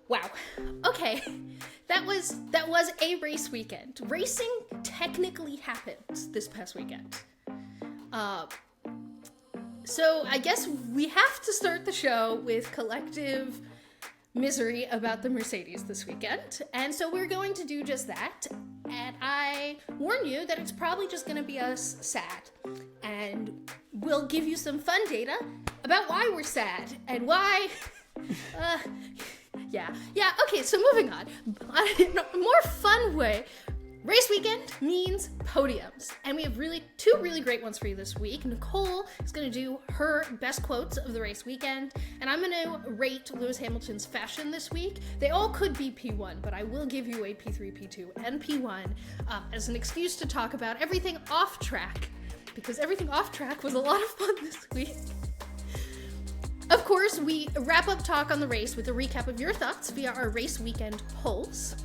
Wow. Okay. That was a race weekend. Racing technically happened this past weekend. So I guess we have to start the show with collective misery about the Mercedes this weekend. And so we're going to do just that. And I warn you that it's probably just going to be us sad. And we'll give you some fun data about why we're sad and why... Yeah, okay, so moving on. In a more fun way, race weekend means podiums. And we have two really great ones for you this week. Nicole is going to do her best quotes of the race weekend, and I'm going to rate Lewis Hamilton's fashion this week. They all could be P1, but I will give you a P3, P2, and P1 as an excuse to talk about everything off track, because everything off track was a lot of fun this week. Of course, we wrap up talk on the race with a recap of your thoughts via our race weekend polls.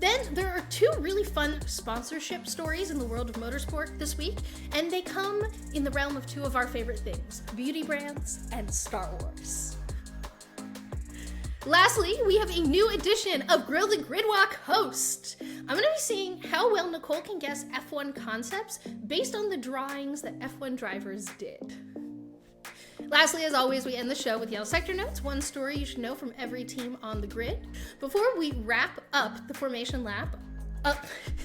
Then there are two really fun sponsorship stories in the world of motorsport this week, and they come in the realm of two of our favorite things, beauty brands and Star Wars. Lastly, we have a new edition of Grill the Gridwalk host. I'm going to be seeing how well Nicole can guess F1 concepts based on the drawings that F1 drivers did. Lastly, as always, we end the show with Yellow Sector Notes, one story you should know from every team on the grid. Before we wrap up the formation lap,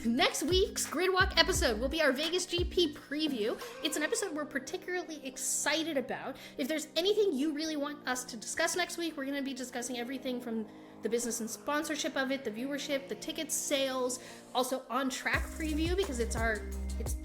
next week's Gridwalk episode will be our Vegas GP preview. It's an episode we're particularly excited about. If there's anything you really want us to discuss next week, we're going to be discussing everything from the business and sponsorship of it, the viewership, the ticket sales, also on-track preview, because it's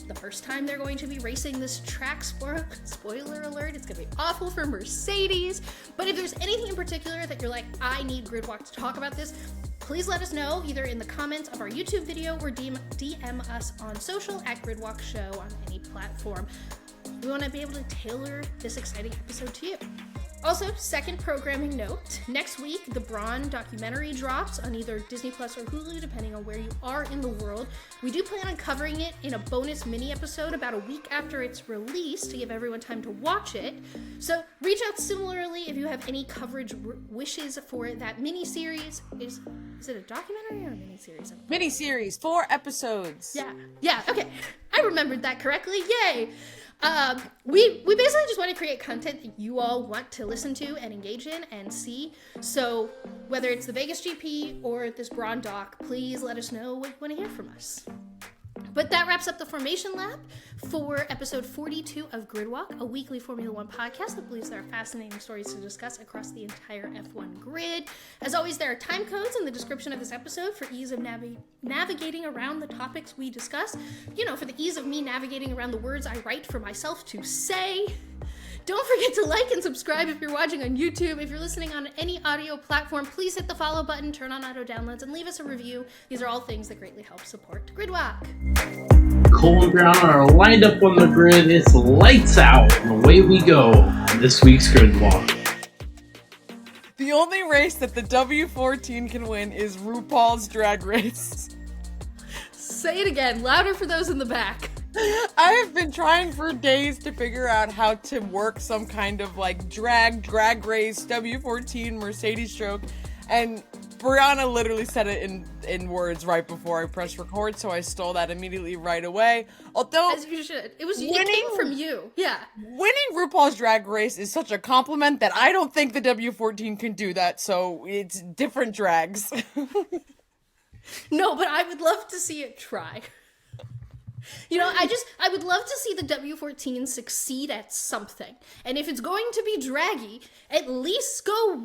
the first time they're going to be racing this track. Spoiler alert, it's going to be awful for Mercedes. But if there's anything in particular that you're like, I need Gridwalk to talk about this, please let us know either in the comments of our YouTube video or DM us on social at Gridwalk Show on any platform. We want to be able to tailor this exciting episode to you. Also, second programming note, next week the Braun documentary drops on either Disney Plus or Hulu, depending on where you are in the world. We do plan on covering it in a bonus mini episode about a week after it's released to give everyone time to watch it. So reach out similarly if you have any coverage wishes for that mini series. Is it a documentary or a mini series? Mini series, 4 episodes. Yeah, okay. I remembered that correctly. Yay! We basically just want to create content that you all want to listen to and engage in and see. So whether it's the Vegas GP or this Braun doc, please let us know what you want to hear from us. But that wraps up the Formation Lab for episode 42 of Gridwalk, a weekly Formula One podcast that believes there are fascinating stories to discuss across the entire F1 grid. As always, there are time codes in the description of this episode for ease of navigating around the topics we discuss. For the ease of me navigating around the words I write for myself to say. Don't forget to like and subscribe if you're watching on YouTube. If you're listening on any audio platform, please hit the follow button, turn on auto downloads, and leave us a review. These are all things that greatly help support Gridwalk. Cole and Briana are lined up on the grid. It's lights out, and away we go on this week's Gridwalk. The only race that the W14 can win is RuPaul's Drag Race. Say it again, louder for those in the back. I have been trying for days to figure out how to work some kind of drag race, W14 Mercedes stroke, and Briana literally said it in words right before I pressed record, so I stole that immediately right away. Although, as you should. It came from you. Yeah. Winning RuPaul's Drag Race is such a compliment that I don't think the W14 can do that, so it's different drags. No, but I would love to see it try. I would love to see the W14 succeed at something. And if it's going to be draggy, at least go,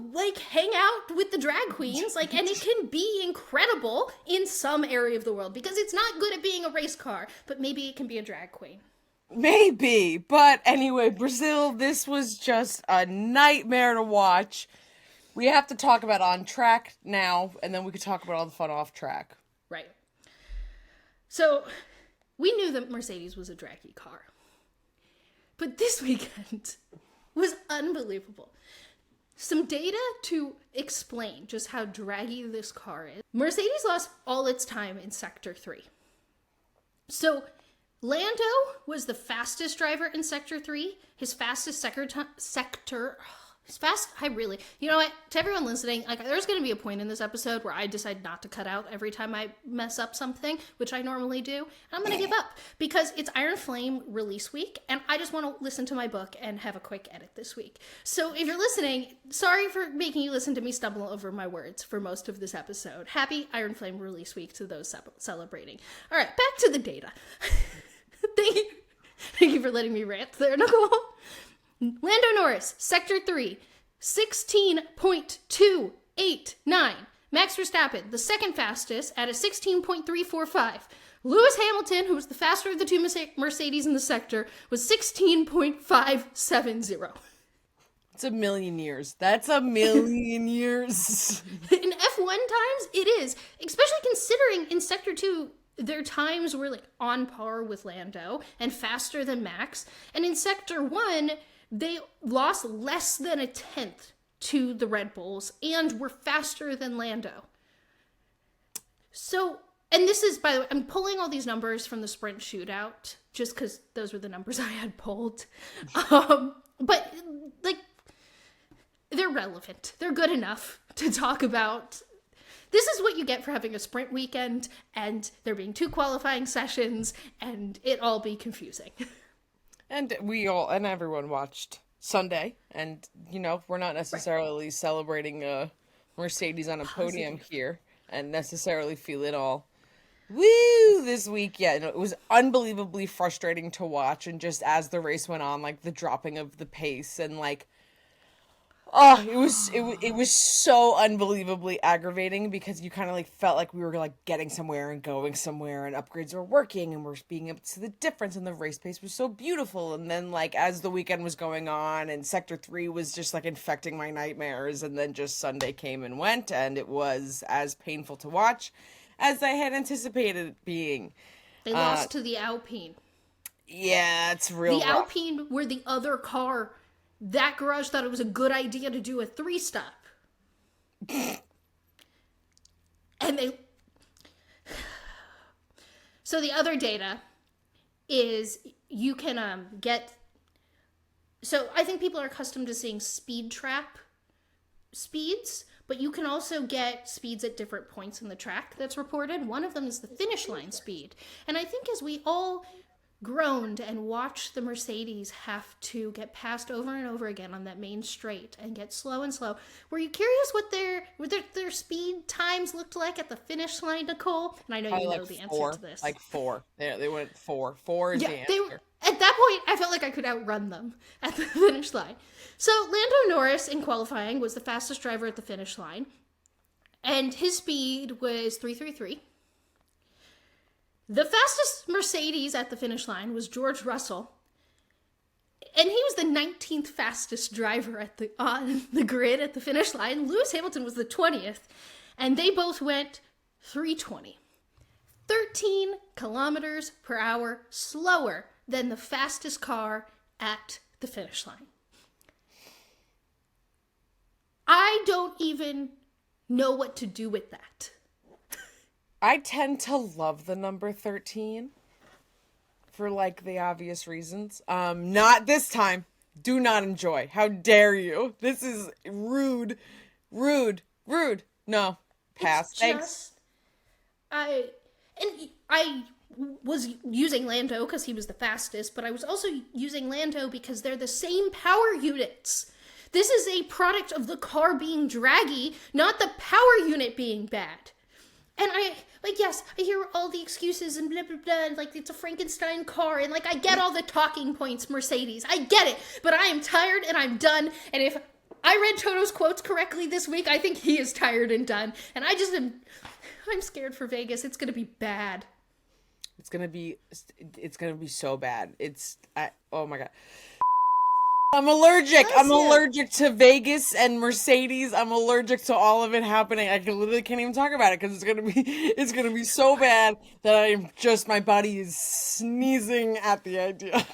hang out with the drag queens, and it can be incredible in some area of the world, because it's not good at being a race car, but maybe it can be a drag queen. Maybe, but anyway, Brazil, this was just a nightmare to watch. We have to talk about on track now, and then we could talk about all the fun off track. Right. So... we knew that Mercedes was a draggy car. But this weekend was unbelievable. Some data to explain just how draggy this car is. Mercedes lost all its time in Sector 3. So Lando was the fastest driver in Sector 3. His fastest sector It's fast. You know what? To everyone listening, like, there's going to be a point in this episode where I decide not to cut out every time I mess up something, which I normally do. And I'm going to give up because it's Iron Flame release week, and I just want to listen to my book and have a quick edit this week. So if you're listening, sorry for making you listen to me stumble over my words for most of this episode. Happy Iron Flame release week to those celebrating. All right, back to the data. Thank you for letting me rant there, Nicole. Lando Norris, Sector 3, 16.289. Max Verstappen, the second fastest, at a 16.345. Lewis Hamilton, who was the faster of the two Mercedes in the sector, was 16.570. It's a million years. That's a million years. In F1 times, it is. Especially considering in Sector 2, their times were like on par with Lando and faster than Max. And in Sector 1, they lost less than a tenth to the Red Bulls and were faster than Lando. So, and this is, by the way, I'm pulling all these numbers from the sprint shootout just because those were the numbers I had pulled. But, like, they're relevant. They're good enough to talk about. This is what you get for having a sprint weekend and there being 2 qualifying sessions and it all be confusing. And everyone watched Sunday, and, you know, we're not necessarily celebrating a Mercedes on a podium here, and necessarily feel it all woo this week. Yeah, it was unbelievably frustrating to watch, and just as the race went on, like, the dropping of the pace, and, like, it was so unbelievably aggravating because you kind of like felt like we were like getting somewhere and going somewhere and upgrades were working and we're being able to see the difference and the race pace was so beautiful. And then like as the weekend was going on and Sector 3 was just like infecting my nightmares, and then just Sunday came and went and it was as painful to watch as I had anticipated it being. They lost to the Alpine. Yeah, it's real The rough. Alpine were the other car. That garage thought it was a good idea to do a 3-stop. And they... So the other data is you can get... So I think people are accustomed to seeing speed trap speeds, but you can also get speeds at different points in the track that's reported. One of them is the finish line speed. And I think as we all groaned and watched the Mercedes have to get passed over and over again on that main straight and get slow and slow. Were you curious what their speed times looked like at the finish line, Nicole? And I know you know the answer to this. Like 4. They went 4. 4 is the answer. At that point, I felt like I could outrun them at the finish line. So Lando Norris in qualifying was the fastest driver at the finish line, and his speed was 333. The fastest Mercedes at the finish line was George Russell, and he was the 19th fastest driver on the grid at the finish line. Lewis Hamilton was the 20th, and they both went 320. 13 kilometers per hour slower than the fastest car at the finish line. I don't even know what to do with that. I tend to love the number 13 for like the obvious reasons. Not this time. Do not enjoy. How dare you? This is rude. Rude. No. Pass. Thanks. I was using Lando because he was the fastest, but I was also using Lando because they're the same power units. This is a product of the car being draggy, not the power unit being bad. And yes, I hear all the excuses and blah, blah, blah, and like, it's a Frankenstein car, and like, I get all the talking points, Mercedes. I get it, but I am tired and I'm done, and if I read Toto's quotes correctly this week, I think he is tired and done, and I'm scared for Vegas. It's gonna be bad. It's gonna be so bad. Oh my God. I'm allergic. I'm allergic to Vegas and Mercedes. I'm allergic to all of it happening. I literally can't even talk about it because it's gonna be so bad that my body is sneezing at the idea.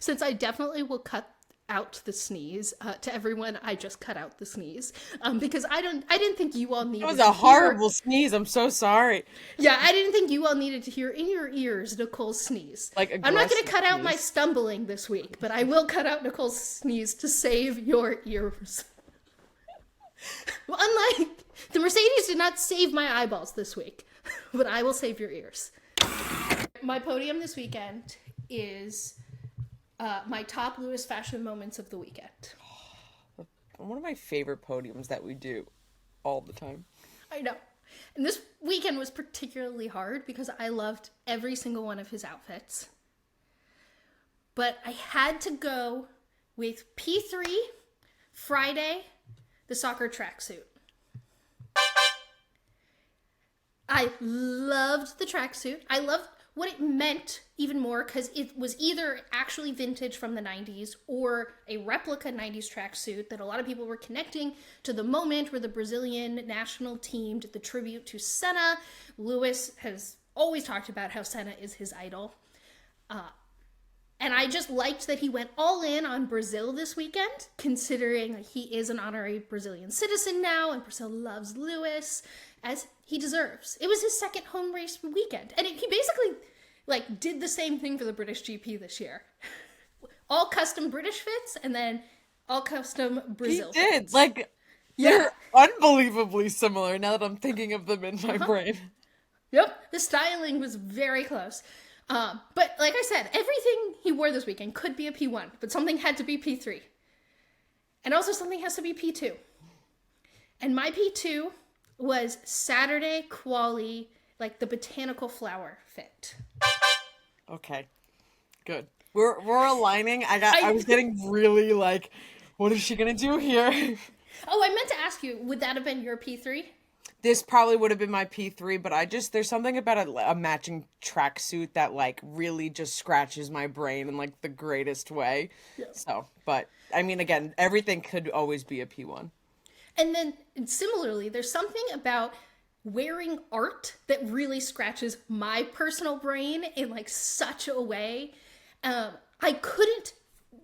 Since I definitely will cut out the sneeze. To everyone, I just cut out the sneeze because I didn't think you all needed. That was a horrible sneeze. I'm so sorry. Yeah, I didn't think you all needed to hear in your ears Nicole's sneeze. Like I'm not going to cut out sneeze. my stumbling this week, but I will cut out Nicole's sneeze to save your ears. Well, unlike the Mercedes did not save my eyeballs this week, but I will save your ears. My podium this weekend is my top Lewis fashion moments of the weekend. One of my favorite podiums that we do all the time. I know. And this weekend was particularly hard because I loved every single one of his outfits. But I had to go with P3, Friday, the soccer tracksuit. I loved the tracksuit. I loved what it meant even more because it was either actually vintage from the 90s or a replica 90s tracksuit that a lot of people were connecting to the moment where the Brazilian national team did the tribute to Senna. Lewis has always talked about how Senna is his idol. And I just liked that he went all in on Brazil this weekend, considering he is an honorary Brazilian citizen now, and Brazil loves Lewis, as he deserves. It was his second home race weekend, and he basically did the same thing for the British GP this year. All custom British fits, and then all custom Brazil fits. They're unbelievably similar now that I'm thinking of them in my brain. Yep, the styling was very close. But like I said, everything he wore this weekend could be a P1, but something had to be P3. And also something has to be P2. And my P2 was Saturday quali, the botanical flower fit. Okay, good. We're aligning. I was getting really what is she gonna do here? Oh, I meant to ask you, would that have been your P3? This probably would have been my P3, but there's something about a matching tracksuit that really just scratches my brain in the greatest way. Yeah. So, but I mean, again, everything could always be a P1. And then similarly, there's something about wearing art that really scratches my personal brain in such a way. I couldn't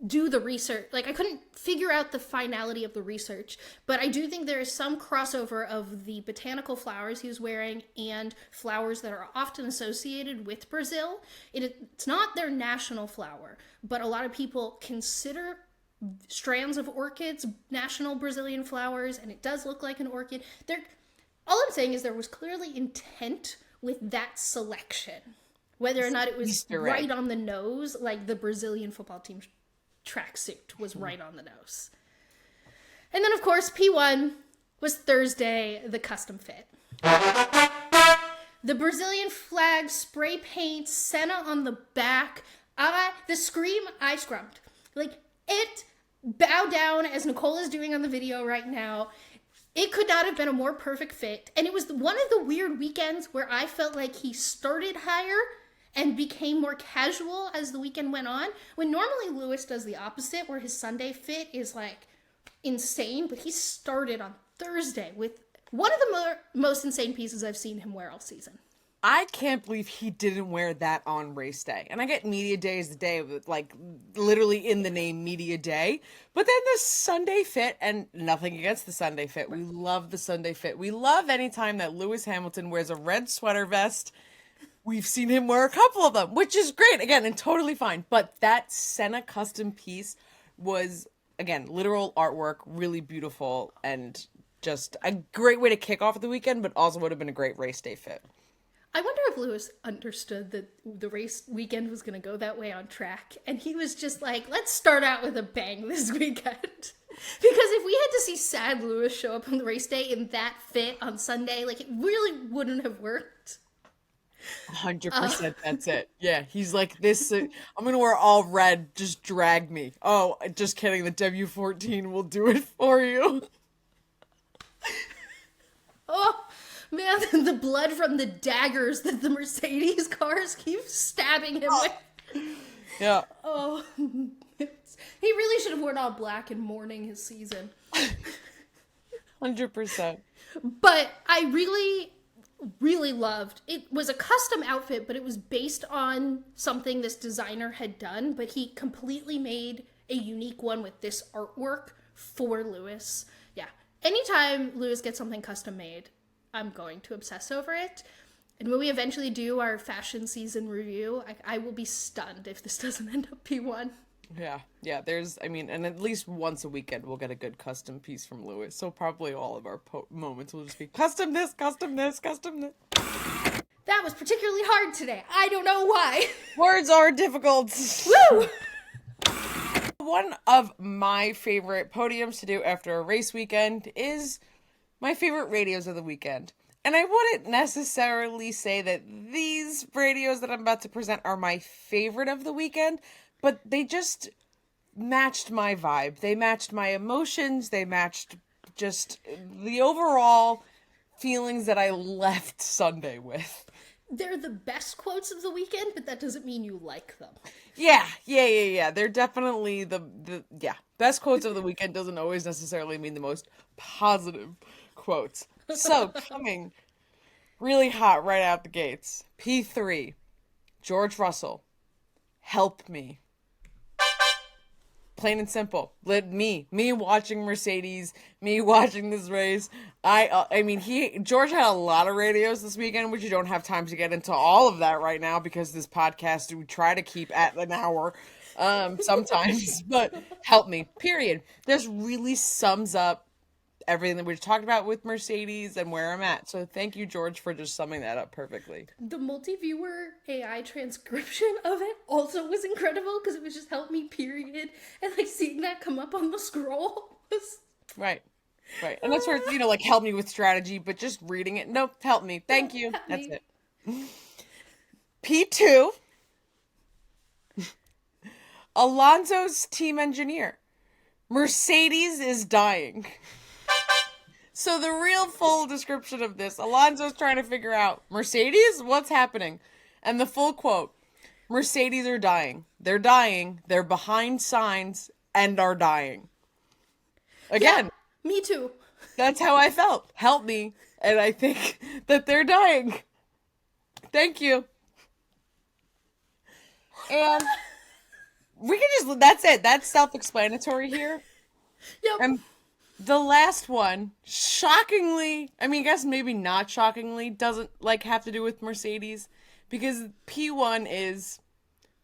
do the research. I couldn't figure out the finality of the research, but I do think there is some crossover of the botanical flowers he was wearing and flowers that are often associated with Brazil. It's not their national flower, but a lot of people consider strands of orchids national Brazilian flowers, and it does look like an orchid. All I'm saying is there was clearly intent with that selection, whether or not it was right on the nose, like the Brazilian football team tracksuit was right on the nose. And then, of course, P1 was Thursday, the custom fit. The Brazilian flag spray paint, Senna on the back. The scream, I scrumped. It bowed down, as Nicole is doing on the video right now. It could not have been a more perfect fit. And it was one of the weird weekends where I felt like he started higher and became more casual as the weekend went on, when normally Lewis does the opposite, where his Sunday fit is insane, but he started on Thursday with one of the most insane pieces I've seen him wear all season. I can't believe he didn't wear that on race day. And I get media day is the day of literally in the name media day. But then the Sunday fit, and nothing against the Sunday fit. We love the Sunday fit. We love any time that Lewis Hamilton wears a red sweater vest. We've seen him wear a couple of them, which is great, again, and totally fine. But that Senna custom piece was, again, literal artwork, really beautiful, and just a great way to kick off the weekend, but also would have been a great race day fit. I wonder if Lewis understood that the race weekend was going to go that way on track, and he was just let's start out with a bang this weekend. Because if we had to see sad Lewis show up on the race day in that fit on Sunday, it really wouldn't have worked. 100%, that's it. Yeah, he's this, I'm gonna wear all red, just drag me. Oh, just kidding, the W14 will do it for you. Oh, man, the blood from the daggers that the Mercedes cars keep stabbing him with. Yeah. Oh, he really should have worn all black in mourning his season. 100%. But I really loved it. Was a custom outfit, but it was based on something this designer had done, but he completely made a unique one with this artwork for Lewis. Yeah. Anytime Lewis gets something custom made, I'm going to obsess over it. And when we eventually do our fashion season review, I will be stunned if this doesn't end up P1. Yeah, and at least once a weekend we'll get a good custom piece from Lewis. So probably all of our moments will just be custom this, custom this, custom this. That was particularly hard today. I don't know why. Words are difficult. Woo! One of my favorite podiums to do after a race weekend is my favorite radios of the weekend. And I wouldn't necessarily say that these radios that I'm about to present are my favorite of the weekend, but they just matched my vibe. They matched my emotions. They matched just the overall feelings that I left Sunday with. They're the best quotes of the weekend, but that doesn't mean you like them. Yeah. They're definitely the best quotes of the weekend doesn't always necessarily mean the most positive quotes. So, coming really hot right out the gates. P3, George Russell, help me. Plain and simple. Me watching Mercedes, me watching this race. George had a lot of radios this weekend, which you don't have time to get into all of that right now because this podcast we try to keep at an hour sometimes. But help me, period. This really sums up everything that we talked about with Mercedes and where I'm at. So thank you, George, for just summing that up perfectly. The multi-viewer AI transcription of it also was incredible because it was just help me, period. And like seeing that come up on the scroll was... Right. And that's where it's, help me with strategy, but just reading it. Nope, help me. Thank you. That's it. P2, Alonso's team engineer. Mercedes is dying. So the real full description of this, Alonso's trying to figure out, Mercedes, what's happening? And the full quote, Mercedes are dying. They're dying. They're behind signs and are dying. Again. Yeah, me too. That's how I felt. Help me. And I think that they're dying. Thank you. And we can that's it. That's self-explanatory here. Yep. And the last one, shockingly, I guess maybe not shockingly, doesn't have to do with Mercedes, because P1 is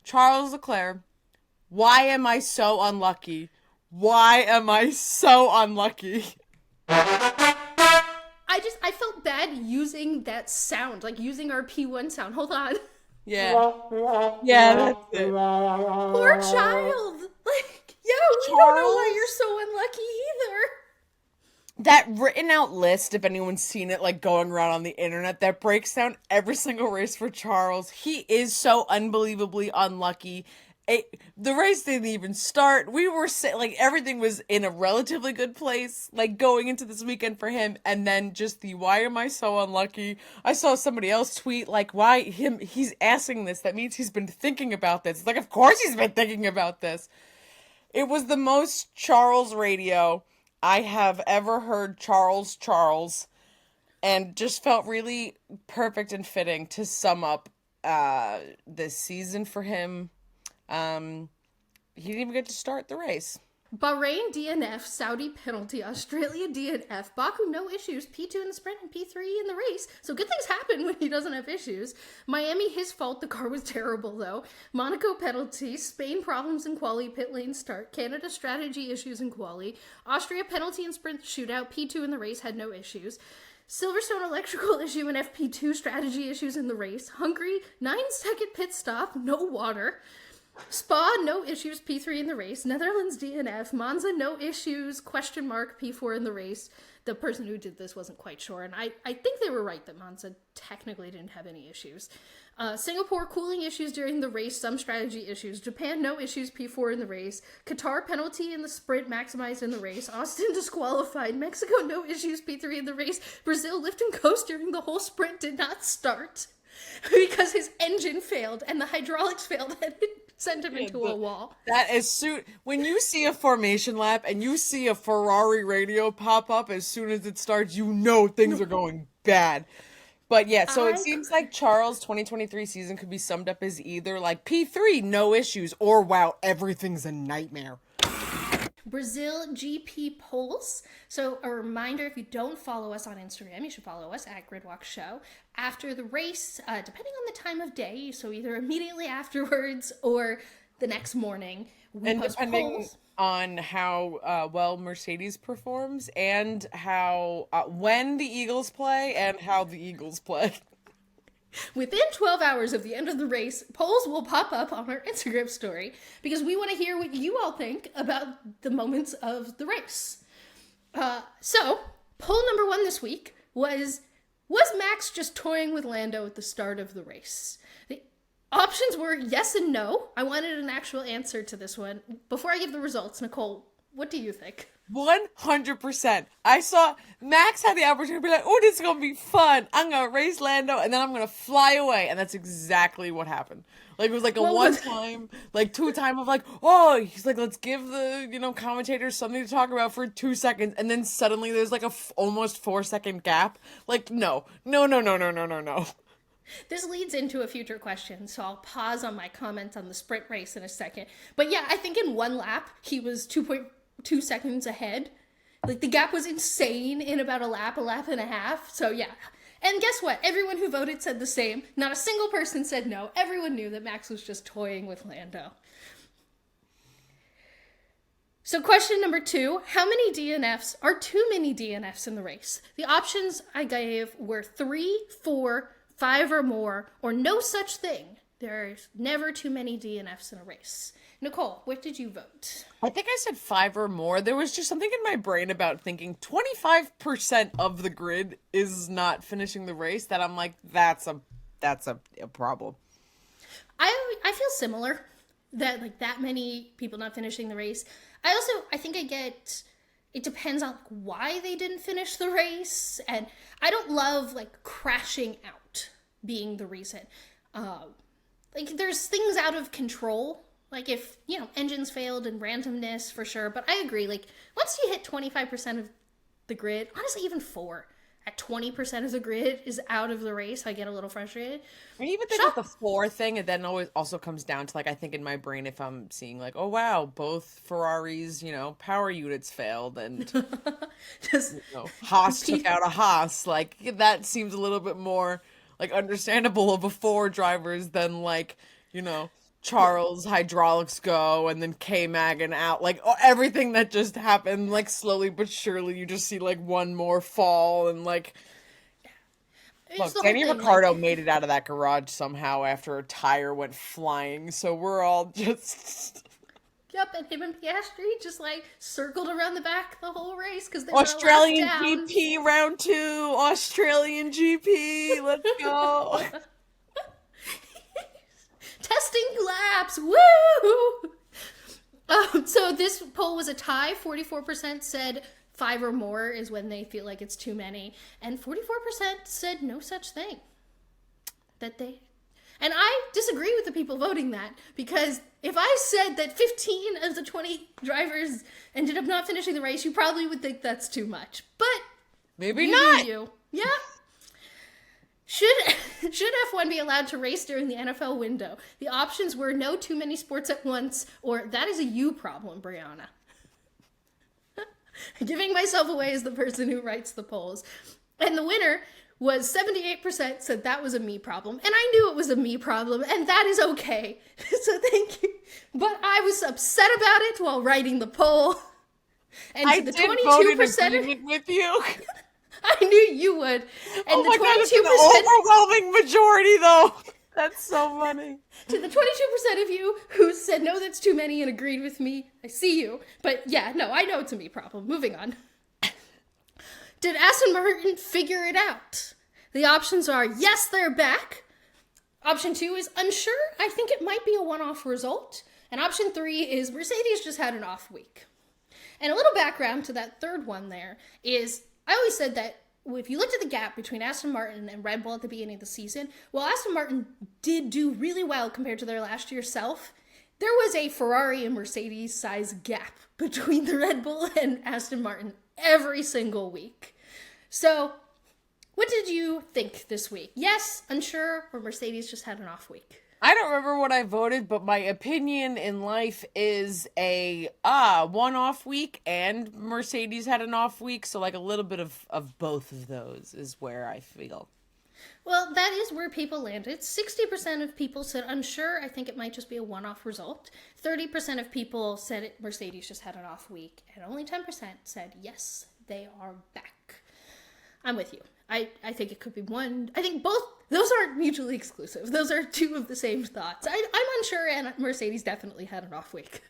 Charles Leclerc. Why am I so unlucky? Why am I so unlucky? I felt bad using that sound, using our P1 sound. Hold on. Yeah. Yeah, that's it. Poor child. We don't know why you're so unlucky either. That written out list, if anyone's seen it, going around on the internet, that breaks down every single race for Charles. He is so unbelievably unlucky. The race didn't even start. We were everything was in a relatively good place, going into this weekend for him. And then just why am I so unlucky? I saw somebody else tweet, why him? He's asking this. That means he's been thinking about this. Of course he's been thinking about this. It was the most Charles radio I have ever heard Charles, and just felt really perfect and fitting to sum up this season for him. He didn't even get to start the race. Bahrain DNF, Saudi penalty, Australia DNF, Baku no issues, P2 in the sprint and P3 in the race. So good things happen when he doesn't have issues. Miami, his fault, the car was terrible though. Monaco penalty, Spain problems in quali, pit lane start, Canada strategy issues in quali, Austria penalty and sprint shootout, P2 in the race, had no issues. Silverstone electrical issue and FP2 strategy issues in the race. Hungary, 9-second pit stop, no water. Spa, no issues, P3 in the race. Netherlands, DNF. Monza, no issues, question mark, P4 in the race. The person who did this wasn't quite sure, and I think they were right that Monza technically didn't have any issues. Singapore, cooling issues during the race, some strategy issues. Japan, no issues, P4 in the race. Qatar, penalty in the sprint, maximized in the race. Austin, disqualified. Mexico, no issues, P3 in the race. Brazil, lift and coast during the whole sprint, did not start because his engine failed and the hydraulics failed and it sent him into a wall. That is when you see a formation lap and you see a Ferrari radio pop up as soon as it starts, you know things are going bad. But yeah, so it seems like Charles' 2023 season could be summed up as either P3, no issues, or wow, everything's a nightmare. Brazil GP polls. So a reminder, if you don't follow us on Instagram, you should follow us at Gridwalk Show. After the race, depending on the time of day, so either immediately afterwards or the next morning, we post polls. On how well Mercedes performs and how when the Eagles play and how the Eagles play. Within 12 hours of the end of the race, polls will pop up on our Instagram story because we want to hear what you all think about the moments of the race. So, poll number 1 this week was Max just toying with Lando at the start of the race? The options were yes and no. I wanted an actual answer to this one. Before I give the results, Nicole, what do you think? 100%. I saw Max had the opportunity to be like, oh, this is going to be fun. I'm going to race Lando and then I'm going to fly away. And that's exactly what happened. Like, it was like a one-time, like 2-time of like, oh, he's like, let's give the, commentators something to talk about for 2 seconds. And then suddenly there's like a almost 4-second gap. Like, no. This leads into a future question, so I'll pause on my comments on the sprint race in a second. But yeah, I think in one lap, he was 2.2 seconds ahead. Like, the gap was insane in about a lap and a half. So yeah. And guess what? Everyone who voted said the same. Not a single person said no. Everyone knew that Max was just toying with Lando. So question number 2, how many DNFs are too many DNFs in the race? The options I gave were 3, 4, 5 or more, or no such thing. There's never too many DNFs in a race. Nicole, what did you vote? I think I said 5 or more. There was just something in my brain about thinking 25% of the grid is not finishing the race that I'm like, that's a problem. I feel similar that like that many people not finishing the race. I think it depends on why they didn't finish the race, and I don't love like crashing out being the reason. Like there's things out of control, like if engines failed and randomness for sure. But I agree, like once you hit 25% of the grid, honestly even 4 at 20% of the grid is out of the race, I get a little frustrated. I even think with the 4 thing, it then always also comes down to like, I think in my brain, if I'm seeing like, oh wow, both Ferraris, power units failed and Haas took out a Haas, like that seems a little bit more like understandable of a 4 drivers than like, Charles hydraulics go and then K-Magan out, like everything that just happened, like slowly but surely you just see like one more fall and like look, Danny Ricciardo made it out of that garage somehow after a tire went flying, so we're all just Yep, and him and Piastri just like circled around the back the whole race because they Australian GP round 2, Australian GP, let's go. Testing laps, woo! So this poll was a tie. 44% said 5 or more is when they feel like it's too many, and 44% said no such thing. And I disagree with the people voting that, because if I said that 15 of the 20 drivers ended up not finishing the race, you probably would think that's too much. But maybe not. Yeah. Should F1 be allowed to race during the NFL window? The options were no too many sports at once, or that is a you problem, Briana. Giving myself away as the person who writes the polls. And the winner was 78% said that was a me problem. And I knew it was a me problem, and that is okay. So thank you. But I was upset about it while writing the poll. And I the did 22% vote in agreement with you. I knew you would. And oh my the 22%, God, it's an overwhelming majority, though. That's so funny. To the 22% of you who said, no, that's too many and agreed with me, I see you. But yeah, no, I know it's a me problem. Moving on. Did Aston Martin figure it out? The options are, yes, they're back. Option 2 is unsure. I think it might be a one-off result. And option 3 is Mercedes just had an off week. And a little background to that third one there is, I always said that if you looked at the gap between Aston Martin and Red Bull at the beginning of the season, while Aston Martin did do really well compared to their last year's self, there was a Ferrari and Mercedes size gap between the Red Bull and Aston Martin every single week. So, what did you think this week? Yes, unsure, or Mercedes just had an off week? I don't remember what I voted, but my opinion in life is a one off week, and Mercedes had an off week, so like a little bit of both of those is where I feel. Well, that is where people landed. 60% of people said unsure. I think it might just be a one-off result. 30% of people said Mercedes just had an off week, and only 10% said yes, they are back. I'm with you. I think it could be one. I think both. Those aren't mutually exclusive. Those are two of the same thoughts. I'm unsure, and Mercedes definitely had an off week.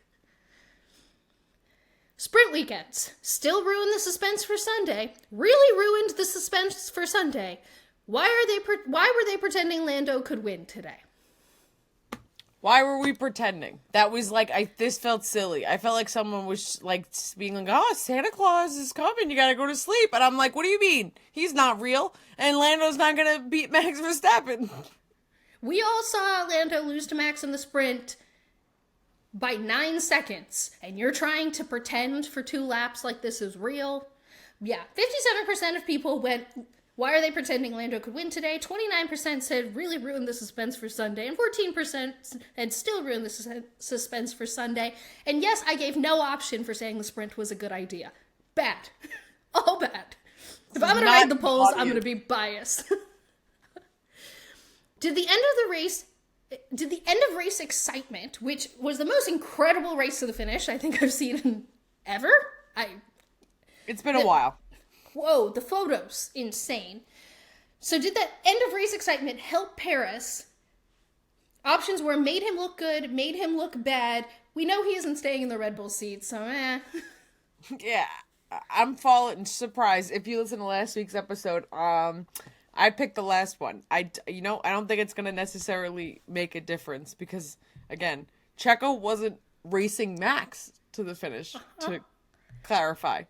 Sprint weekends still ruined the suspense for Sunday. Really ruined the suspense for Sunday. Why were they pretending Lando could win today? Why were we pretending? That was like, this felt silly. I felt like someone was like being like, oh, Santa Claus is coming, you gotta go to sleep. And I'm like, what do you mean? He's not real, and Lando's not gonna beat Max Verstappen. We all saw Lando lose to Max in the sprint by 9 seconds, and you're trying to pretend for 2 laps like this is real? Yeah, 57% of people went, why are they pretending Lando could win today? 29% said really ruined the suspense for Sunday, and 14% said still ruined the suspense for Sunday. And yes, I gave no option for saying the sprint was a good idea. Bad. All bad. If I'm going to read the polls, I'm going to be biased. Did the end of race excitement, which was the most incredible race to the finish I think I've seen ever? It's been a while. Whoa, the photos, insane. So did that end of race excitement help Paris? Options were made him look good, made him look bad. We know he isn't staying in the Red Bull seat, so Yeah, I'm falling surprised. If you listen to last week's episode, I picked the last one. I don't think it's going to necessarily make a difference because, again, Checo wasn't racing Max to the finish, to clarify.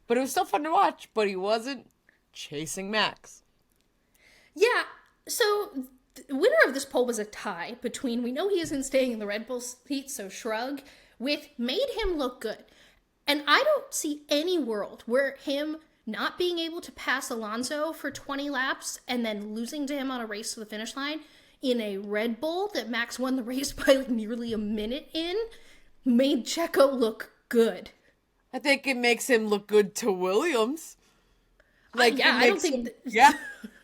But it was still fun to watch, but he wasn't chasing Max. Yeah, so the winner of this poll was a tie between we know he isn't staying in the Red Bull seat, so shrug, with made him look good. And I don't see any world where him not being able to pass Alonso for 20 laps and then losing to him on a race to the finish line in a Red Bull that Max won the race by like nearly a minute in made Checo look good. I think it makes him look good to Williams. Like, yeah, I don't think...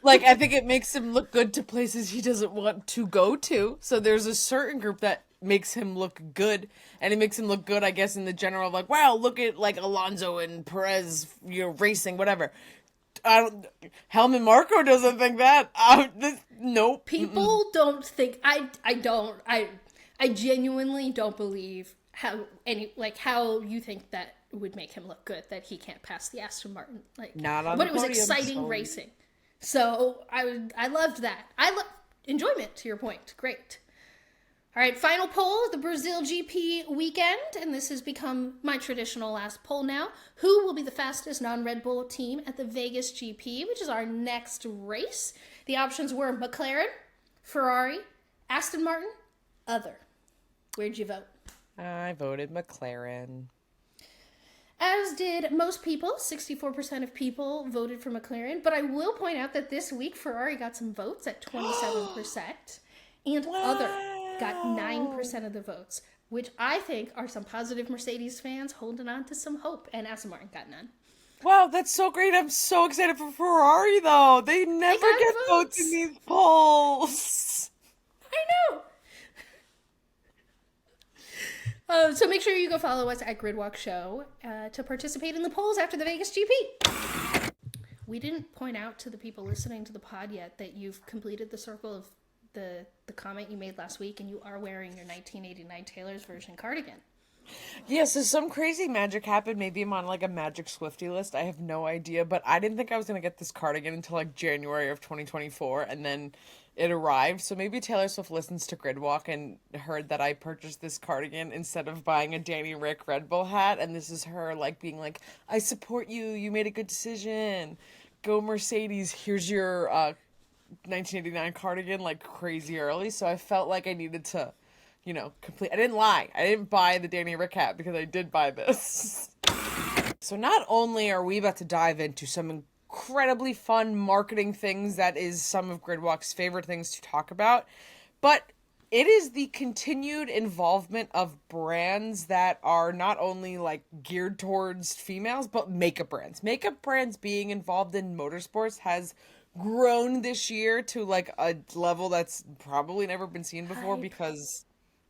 Like, I think it makes him look good to places he doesn't want to go to. So there's a certain group that makes him look good. And it makes him look good, I guess, in the general, like, wow, look at, like, Alonso and Perez, racing, whatever. Helmut Marko doesn't think that. Nope. People don't think... I genuinely don't believe how you think that would make him look good, that he can't pass the Aston Martin. Like, not on but the it was podium, exciting racing. So I loved that. Enjoyment, to your point. Great. All right, final poll, the Brazil GP weekend, and this has become my traditional last poll now. Who will be the fastest non-Red Bull team at the Vegas GP, which is our next race? The options were McLaren, Ferrari, Aston Martin, other. Where'd you vote? I voted McLaren. As did most people, 64% of people voted for McLaren. But I will point out that this week, Ferrari got some votes at 27%. And other got 9% of the votes, which I think are some positive Mercedes fans holding on to some hope. And Aston Martin got none. Wow, that's so great. I'm so excited for Ferrari, though. They never get votes in these polls. I know. So make sure you go follow us at Gridwalk Show to participate in the polls after the Vegas GP. We didn't point out to the people listening to the pod yet that you've completed the circle of the comment you made last week, and you are wearing your 1989 Taylor's version cardigan. Yeah, so some crazy magic happened. Maybe I'm on like a Magic Swiftie list. I have no idea, but I didn't think I was going to get this cardigan until like January of 2024, and then it arrived. So maybe Taylor Swift listens to Gridwalk and heard that I purchased this cardigan instead of buying a Danny Rick Red Bull hat, and this is her like being like, I support you, you made a good decision, go Mercedes, here's your 1989 cardigan, like crazy early. So I felt like I needed to, complete. I didn't lie. I didn't buy the Danny Rick hat because I did buy this. So not only are we about to dive into some incredibly fun marketing things that is some of Gridwalk's favorite things to talk about, but it is the continued involvement of brands that are not only like geared towards females, but makeup brands. Makeup brands being involved in motorsports has grown this year to like a level that's probably never been seen before because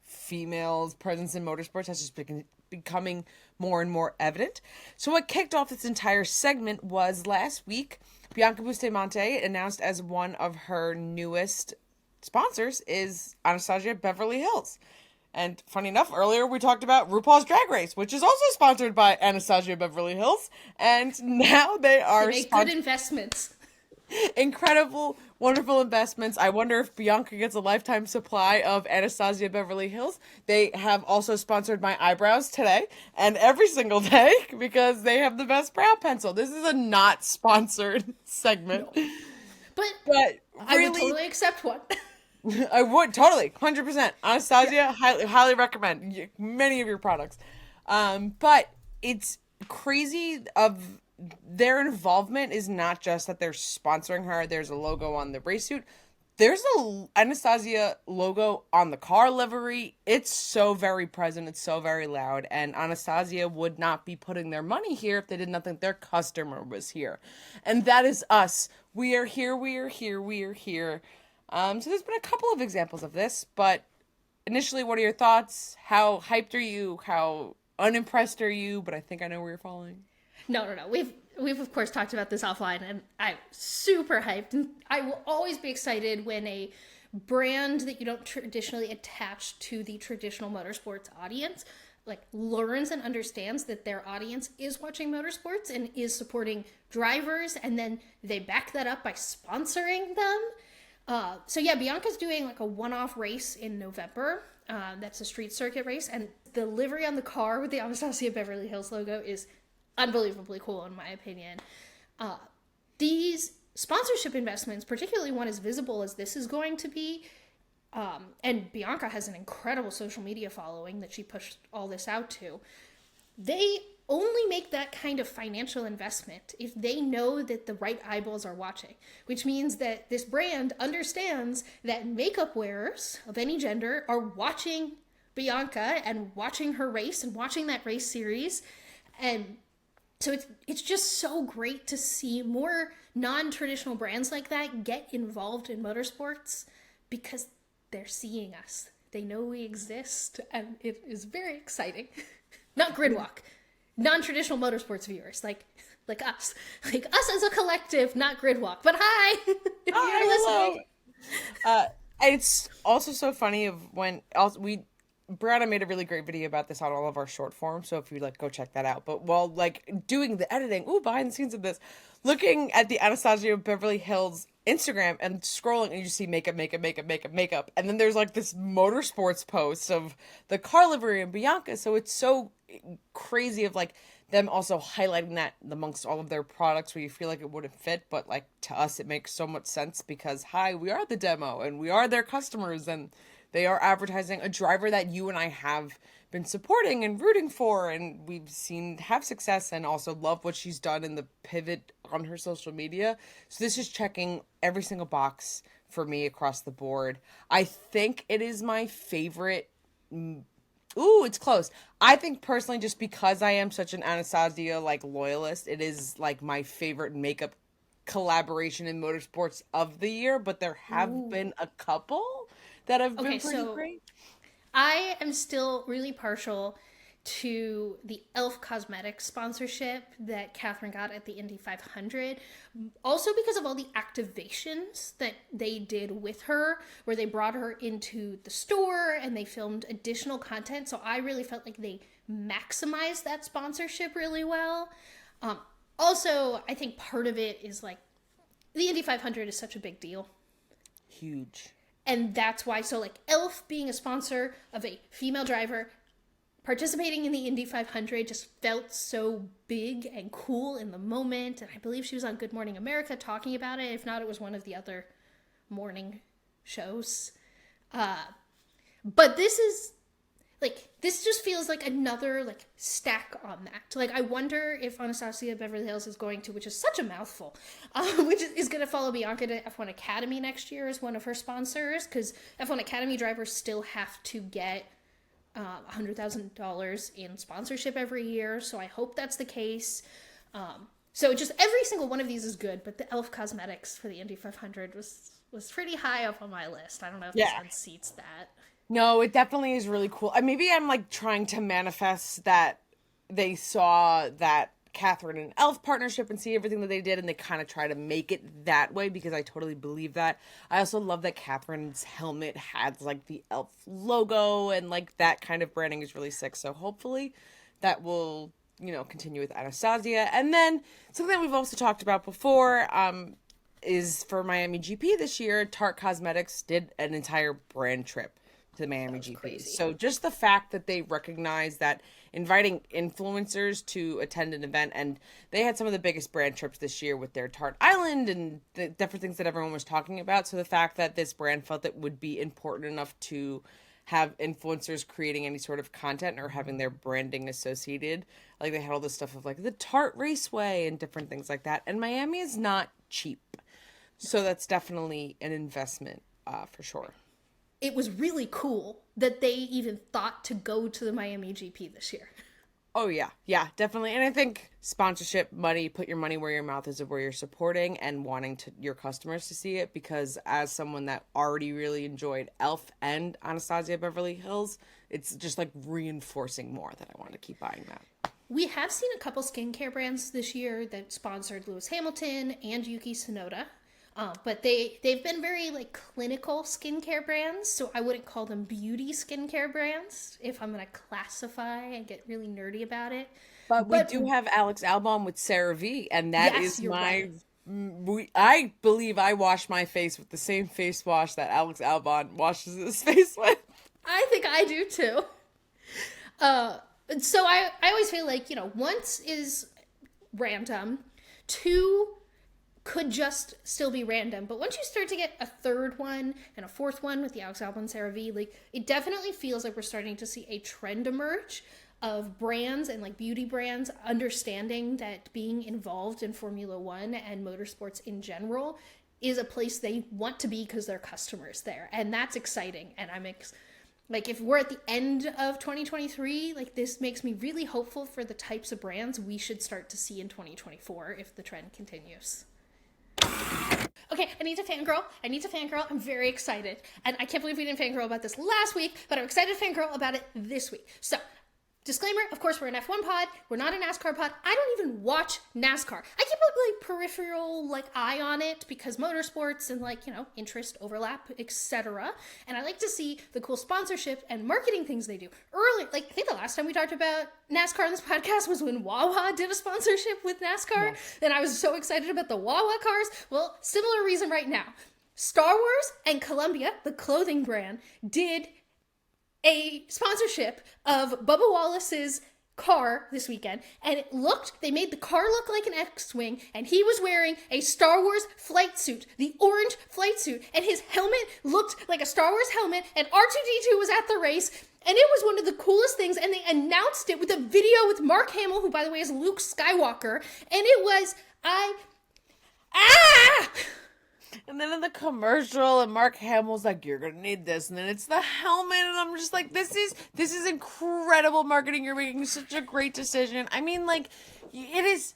females' presence in motorsports has just been becoming more and more evident. So what kicked off this entire segment was last week, Bianca Bustamante announced as one of her newest sponsors is Anastasia Beverly Hills. And funny enough, earlier we talked about RuPaul's Drag Race, which is also sponsored by Anastasia Beverly Hills. And now they are They make good investments. Incredible, wonderful investments. I wonder if Bianca gets a lifetime supply of Anastasia Beverly Hills. They have also sponsored my eyebrows today and every single day because they have the best brow pencil. This is a not sponsored segment. No. But really, I would totally accept one. I would totally 100%. Anastasia, highly recommend many of your products. But it's crazy of their involvement is not just that they're sponsoring her. There's a logo on the race suit. There's a Anastasia logo on the car livery. It's so very present. It's so very loud. And Anastasia would not be putting their money here if they did not think their customer was here. And that is us. We are here. We are here. We are here. So there's been a couple of examples of this, but initially, what are your thoughts? How hyped are you? How unimpressed are you? But I think I know where you're falling. No. We've of course talked about this offline, and I'm super hyped. And I will always be excited when a brand that you don't traditionally attach to the traditional motorsports audience like learns and understands that their audience is watching motorsports and is supporting drivers, and then they back that up by sponsoring them. So yeah, Bianca's doing like a one-off race in November. That's a street circuit race, and the livery on the car with the Anastasia Beverly Hills logo is unbelievably cool in my opinion. These sponsorship investments, particularly one as visible as this is going to be, and Bianca has an incredible social media following that she pushed all this out to, they only make that kind of financial investment if they know that the right eyeballs are watching, which means that this brand understands that makeup wearers of any gender are watching Bianca and watching her race and watching that race series. And so it's just so great to see more non-traditional brands like that get involved in motorsports because they're seeing us. They know we exist, and it is very exciting. Not Gridwalk. Non-traditional motorsports viewers, like us. Like us as a collective, not Gridwalk. But hi! If you're listening. It's also so funny of when Briana made a really great video about this on all of our short form, so if you like, go check that out. But while like doing the editing, behind the scenes of this, looking at the Anastasia Beverly Hills Instagram and scrolling, and you just see makeup, and then there's like this motorsports post of the car livery and Bianca. So it's so crazy of like them also highlighting that amongst all of their products where you feel like it wouldn't fit, but like to us it makes so much sense because we are the demo and we are their customers, and they are advertising a driver that you and I have been supporting and rooting for, and we've seen have success and also love what she's done in the pivot on her social media. So this is checking every single box for me across the board. I think it is my favorite. It's close. I think personally, just because I am such an Anastasia like loyalist, it is like my favorite makeup collaboration in motorsports of the year, but there have been a couple that have been pretty great. I am still really partial to the e.l.f. Cosmetics sponsorship that Catherine got at the Indy 500. Also because of all the activations that they did with her, where they brought her into the store and they filmed additional content. So I really felt like they maximized that sponsorship really well. Also, I think part of it is like the Indy 500 is such a big deal. Huge. And that's why, so like e.l.f. being a sponsor of a female driver participating in the Indy 500 just felt so big and cool in the moment. And I believe she was on Good Morning America talking about it. If not, it was one of the other morning shows. But this is like, this just feels like another, like, stack on that. Like, I wonder if Anastasia Beverly Hills is going to, which is such a mouthful, which is going to follow Bianca to F1 Academy next year as one of her sponsors, because F1 Academy drivers still have to get $100,000 in sponsorship every year, so I hope that's the case. So just every single one of these is good, but the e.l.f. Cosmetics for the Indy 500 was pretty high up on my list. I don't know if this one seats that. No, it definitely is really cool. Maybe I'm like trying to manifest that they saw that Catherine and Elf partnership and see everything that they did, and they kind of try to make it that way, because I totally believe that. I also love that Catherine's helmet has like the Elf logo, and like that kind of branding is really sick. So hopefully that will, continue with Anastasia. And then something that we've also talked about before, is for Miami GP this year, Tarte Cosmetics did an entire brand trip to the Miami GP. Crazy. So just the fact that they recognize that inviting influencers to attend an event, and they had some of the biggest brand trips this year with their Tarte Island and the different things that everyone was talking about. So the fact that this brand felt it would be important enough to have influencers creating any sort of content or having their branding associated, like they had all this stuff of like the Tarte Raceway and different things like that. And Miami is not cheap. So that's definitely an investment for sure. It was really cool that they even thought to go to the Miami GP this year. Oh, yeah. Yeah, definitely. And I think sponsorship money, put your money where your mouth is, of where you're supporting and wanting your customers to see it. Because as someone that already really enjoyed Elf and Anastasia Beverly Hills, it's just like reinforcing more that I want to keep buying that. We have seen a couple skincare brands this year that sponsored Lewis Hamilton and Yuki Tsunoda. But they've been very like clinical skincare brands, so I wouldn't call them beauty skincare brands if I'm going to classify and get really nerdy about it. But we do have Alex Albon with CeraVe, and that Yes, is you're my... right. I believe I wash my face with the same face wash that Alex Albon washes his face with. I think I do too. So I always feel like, once is random, two could just still be random. But once you start to get a third one and a fourth one with the Alex Albon CeraVe, like, it definitely feels like we're starting to see a trend emerge of brands and like beauty brands understanding that being involved in Formula One and motorsports in general is a place they want to be because their customers there. And that's exciting. And like, if we're at the end of 2023, like, this makes me really hopeful for the types of brands we should start to see in 2024 if the trend continues. Okay, I need to fangirl. I'm very excited. And I can't believe we didn't fangirl about this last week, but I'm excited to fangirl about it this week. So, disclaimer, of course, we're an F1 pod. We're not a NASCAR pod. I don't even watch NASCAR. I keep a like peripheral like eye on it because motorsports and like, interest overlap, etc. And I like to see the cool sponsorship and marketing things they do. Early, like, I think the last time we talked about NASCAR on this podcast was when Wawa did a sponsorship with NASCAR. Yes. And I was so excited about the Wawa cars. Well, similar reason right now. Star Wars and Columbia, the clothing brand, did a sponsorship of Bubba Wallace's car this weekend, and they made the car look like an X-Wing, and he was wearing a Star Wars flight suit, the orange flight suit, and his helmet looked like a Star Wars helmet, and R2-D2 was at the race, and it was one of the coolest things, and they announced it with a video with Mark Hamill, who, by the way, is Luke Skywalker, and it was, And then in the commercial, and Mark Hamill's like, "You're gonna need this," and then it's the helmet, and I'm just like, "This is incredible marketing. You're making such a great decision." I mean, like, it is.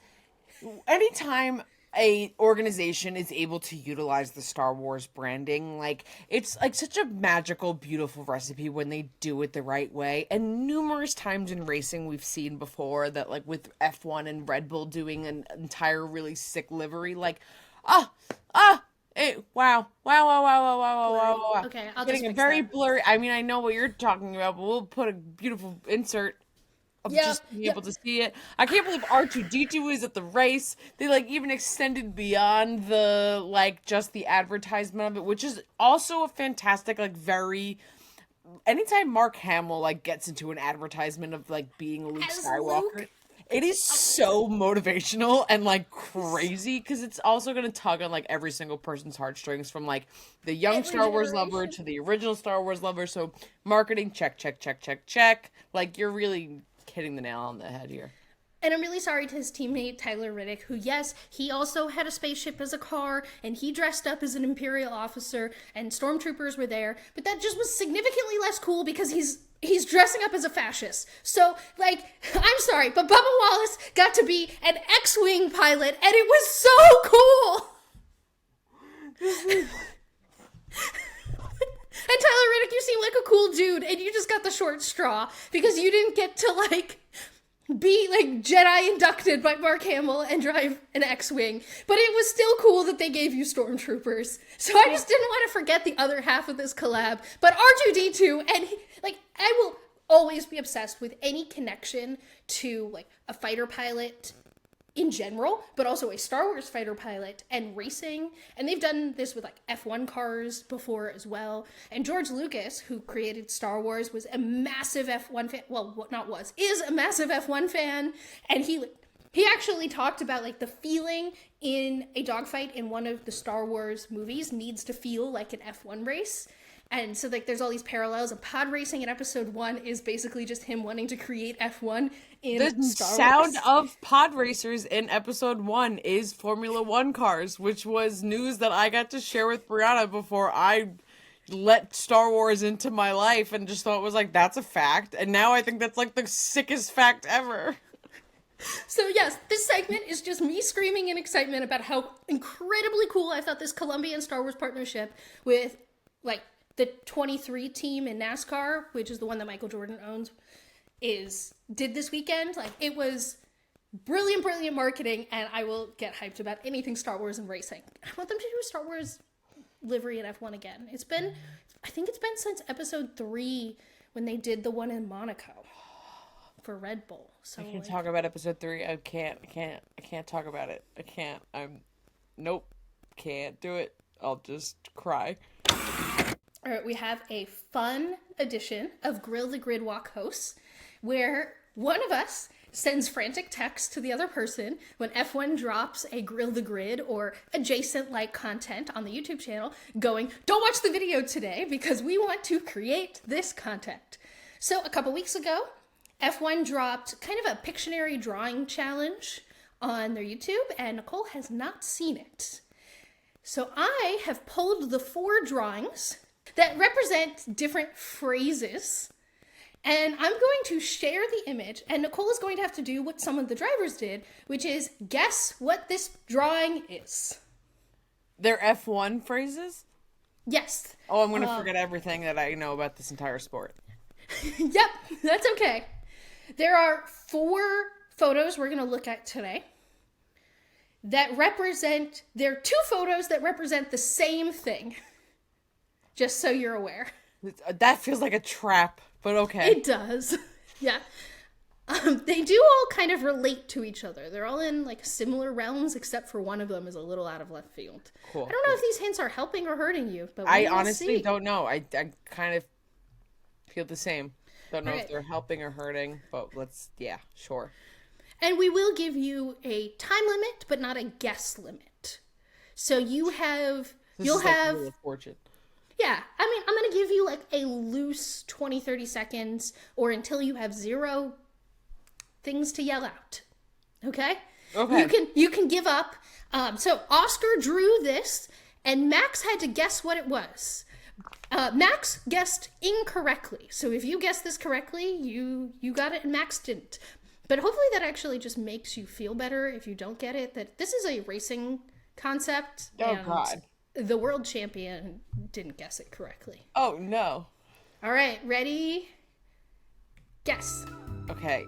Anytime a organization is able to utilize the Star Wars branding, like, it's like such a magical, beautiful recipe when they do it the right way. And numerous times in racing, we've seen before that, like with F1 and Red Bull doing an entire really sick livery, like, wow. Okay, I'll getting just fix very that. blurry. I mean, I know what you're talking about, but we'll put a beautiful insert of just being able to see it. I can't believe R2-D2 is at the race. They like even extended beyond the like just the advertisement of it, which is also a fantastic, like, very. Anytime Mark Hamill like gets into an advertisement of like being Luke Skywalker. It is so motivational and like crazy because it's also going to tug on like every single person's heartstrings from like the young Every Star Wars lover generation. to the original Star Wars lover. So marketing, check, check, check, check, check. Like you're really hitting the nail on the head here. And I'm really sorry to his teammate Tyler Riddick, who, yes, he also had a spaceship as a car, and he dressed up as an Imperial officer, and stormtroopers were there. But that just was significantly less cool because he's dressing up as a fascist. So, like, I'm sorry, but Bubba Wallace got to be an X-Wing pilot, and it was so cool! And Tyler Riddick, you seem like a cool dude, and you just got the short straw because you didn't get to, like, be, like, Jedi inducted by Mark Hamill and drive an X-Wing. But it was still cool that they gave you stormtroopers. So I just didn't want to forget the other half of this collab. But R2-D2, and, like, I will always be obsessed with any connection to, like, a fighter pilot in general, but also a Star Wars fighter pilot and racing. And they've done this with like F1 cars before as well. And George Lucas, who created Star Wars, was a massive F1 fan. Well, not was, is a massive F1 fan. And he actually talked about like the feeling in a dogfight in one of the Star Wars movies needs to feel like an F1 race. And so, like, there's all these parallels. And pod racing in episode 1 is basically just him wanting to create F1 in The Star sound Wars. of pod racers in episode 1 is Formula 1 cars, which was news that I got to share with Brianna before I let Star Wars into my life and just thought it was like, that's a fact. And now I think that's like the sickest fact ever. So yes, this segment is just me screaming in excitement about how incredibly cool I thought this Columbia and Star Wars partnership with, like, the 23 team in NASCAR, which is the one that Michael Jordan owns, did this weekend. Like, it was brilliant marketing, and I will get hyped about anything Star Wars and racing. I want them to do a Star Wars livery in F1 again. I think it's been since episode 3 when they did the one in Monaco for Red Bull. So I can talk about episode 3. I can't talk about it. I can't. Nope. Can't do it. I'll just cry. All right, we have a fun edition of Grill the Gridwalk hosts where one of us sends frantic text to the other person when F1 drops a Grill the Grid or adjacent like content on the YouTube channel going, don't watch the video today because we want to create this content. So a couple weeks ago, F1 dropped kind of a Pictionary drawing challenge on their YouTube, and Nicole has not seen it. So I have pulled the 4 drawings that represent different phrases, and I'm going to share the image, and Nicole is going to have to do what some of the drivers did, which is guess what this drawing is. They're F1 phrases? Yes. Oh, I'm going to forget everything that I know about this entire sport. Yep, that's okay. There are 4 photos we're going to look at today that represent, there are 2 photos that represent the same thing. Just so you're aware. That feels like a trap, but okay. It does. Yeah. They do all kind of relate to each other. They're all in like similar realms, except for one of them is a little out of left field. Cool. I don't know if these hints are helping or hurting you, but I we'll honestly see. don't know. I kind of feel the same. Don't know Right. if they're helping or hurting, but yeah, sure. And we will give you a time limit, but not a guess limit. So you'll have Wheel of Fortune. Yeah, I mean, I'm going to give you like a loose 20, 30 seconds or until you have 0 things to yell out. Okay? Okay. You can give up. So Oscar drew this and Max had to guess what it was. Max guessed incorrectly. So if you guessed this correctly, you got it and Max didn't. But hopefully that actually just makes you feel better if you don't get it, that this is a racing concept. Oh, and God. The world champion didn't guess it correctly. Oh, no. All right, ready? Guess. Okay.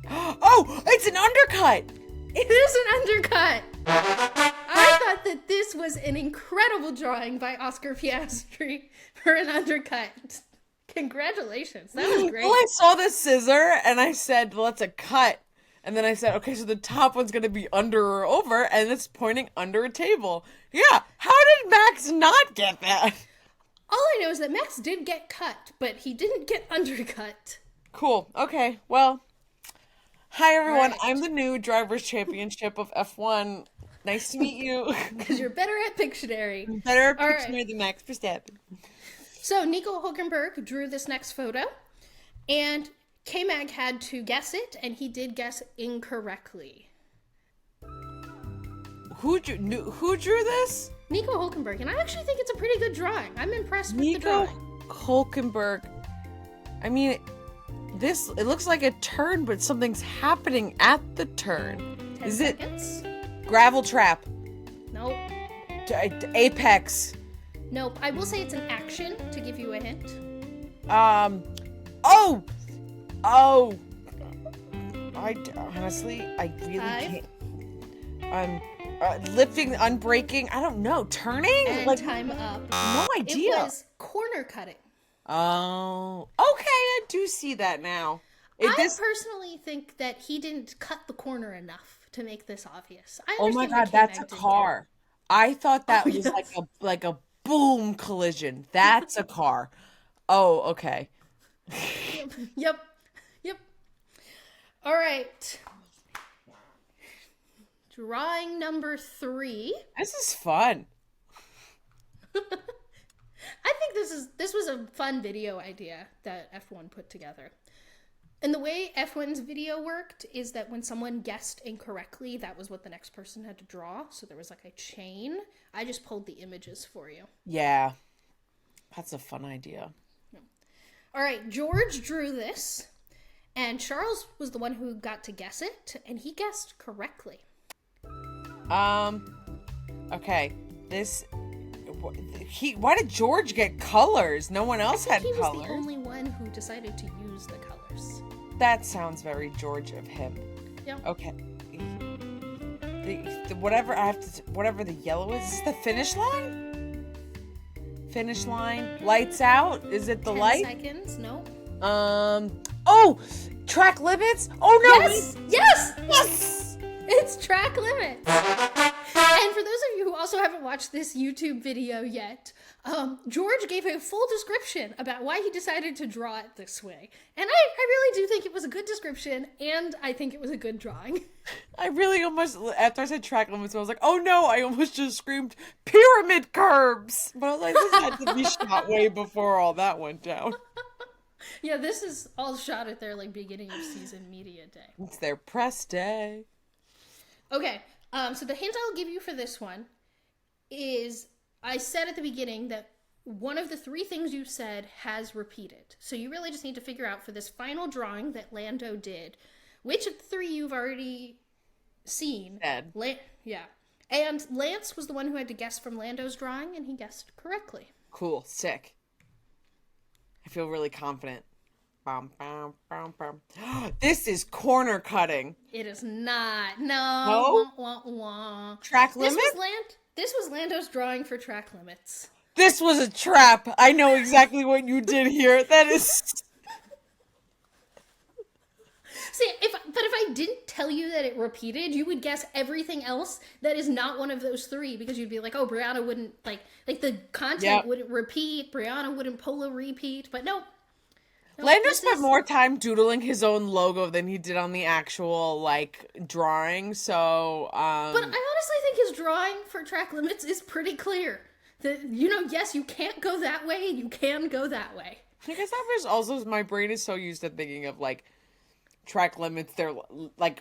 Oh, it's an undercut! It is an undercut. I thought that this was an incredible drawing by Oscar Piastri for an undercut. Congratulations. That was great. Well, I saw the scissor and I said, well, that's a cut. And then I said, okay, so the top one's going to be under or over, and it's pointing under a table. Yeah, how did Max not get that? All I know is that Max did get cut, but he didn't get undercut. Cool. Okay, well, Hi everyone, Right. I'm the new Drivers' Championship of F1. Nice to meet you. Because you're better at Pictionary. Better at All Pictionary right. than Max Verstappen. So Nico Hulkenberg drew this next photo, and K-Mag had to guess it, and he did guess incorrectly. Who drew this? Nico Hulkenberg, and I actually think it's a pretty good drawing. I'm impressed with the Nico drawing. Hulkenberg. I mean, it looks like a turn, but something's happening at the turn. 10 Is it seconds? gravel trap? Nope. Apex? Nope. I will say it's an action to give you a hint. Oh! Honestly, I really 5. can't. Lifting, unbreaking, I don't know. Turning? And time up. No idea. It was corner cutting. Oh, okay, I do see that now. I personally think that he didn't cut the corner enough to make this obvious. I Oh my understand god, what that's a K-Mag did car. I thought that Oh, was yes. like a boom collision. That's a car. Oh, okay. there. Yep. All right. Drawing number 3. This is fun. I think this was a fun video idea that F1 put together. And the way F1's video worked is that when someone guessed incorrectly, that was what the next person had to draw. So there was like a chain. I just pulled the images for you. Yeah. That's a fun idea. All right, George drew this, and Charles was the one who got to guess it, and he guessed correctly. Okay. Why did George get colors? No one else had He was colors. the only one who decided to use the colors. That sounds very George of him. Yeah. Okay. Whatever the yellow is the finish line? Finish line. Lights out? Is it the 10 light? seconds. No. Oh! Track limits? Oh no! Yes. Yes! It's track limits. And for those of you who also haven't watched this YouTube video yet, George gave a full description about why he decided to draw it this way. And I really do think it was a good description, and I think it was a good drawing. I really almost, after I said track limits, I was like, oh no, I almost just screamed pyramid curbs! But I was like, this had to be shot way before all that went down. Yeah, this is all shot at their beginning of season media day. It's their press day. Okay, so the hint I'll give you for this one is I said at the beginning that one of the 3 things you said has repeated. So you really just need to figure out for this final drawing that Lando did, which of the 3 you've already seen. Said. Yeah. And Lance was the one who had to guess from Lando's drawing, and he guessed correctly. Cool. Sick. I feel really confident. Bum, bum, bum, bum. This is corner cutting. It is not. No? No. Wah, wah, wah. Track limit? This was Lando's drawing for track limits. This was a trap. I know exactly what you did here. That is... See, but if I didn't tell you that it repeated, you would guess everything else that is not one of those 3 because you'd be like, oh, Briana wouldn't, like the content wouldn't repeat, Briana wouldn't pull a repeat, but nope. Lando spent more time doodling his own logo than he did on the actual, drawing, so, But I honestly think his drawing for track limits is pretty clear. Yes, you can't go that way, and you can go that way. I guess that was also, my brain is so used to thinking of, track limits, they're,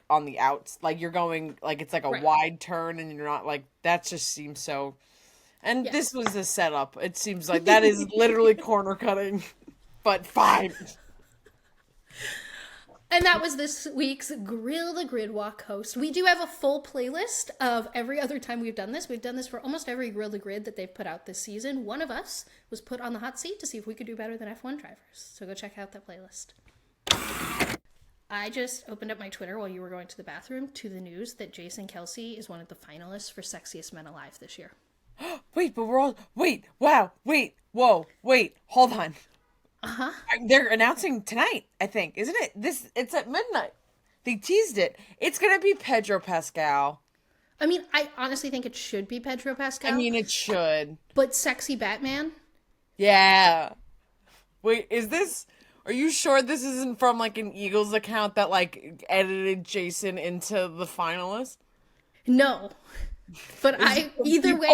on the outs. You're going, it's a Right. wide turn, and you're not, that just seems so... And this was the setup. It seems like that is literally corner cutting. But fine. And that was this week's Grill the Gridwalk host. We do have a full playlist of every other time we've done this. We've done this for almost every Grill the Grid that they've put out this season. One of us was put on the hot seat to see if we could do better than F1 drivers. So go check out that playlist. I just opened up my Twitter while you were going to the bathroom to the news that Jason Kelsey is one of the finalists for Sexiest Men Alive this year. Wait, but we're all... Wait, wow, wait, whoa, wait, hold on. Uh-huh. They're announcing tonight, I think, isn't it? It's at midnight. They teased it. It's gonna be Pedro Pascal. I mean, I honestly think it should be Pedro Pascal. I mean, it should. But Sexy Batman? Yeah. Wait, is this... Are you sure this isn't from like an Eagles account that like edited Jason into the finalist? No. But either way,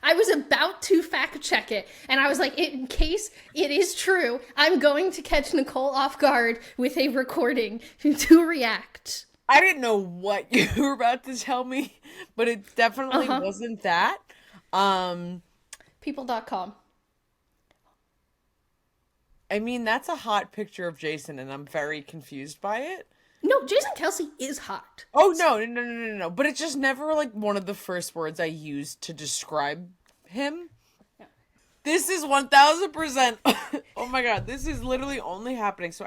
I was about to fact check it, and I was like, in case it is true, I'm going to catch Nicole off guard with a recording to react. I didn't know what you were about to tell me, but it definitely wasn't that. People.com. I mean, that's a hot picture of Jason, and I'm very confused by it. No, Jason Kelce is hot. Oh, no. But it's just never, like, one of the first words I used to describe him. Yeah. This is 1,000%. Oh, my God. This is literally only happening. So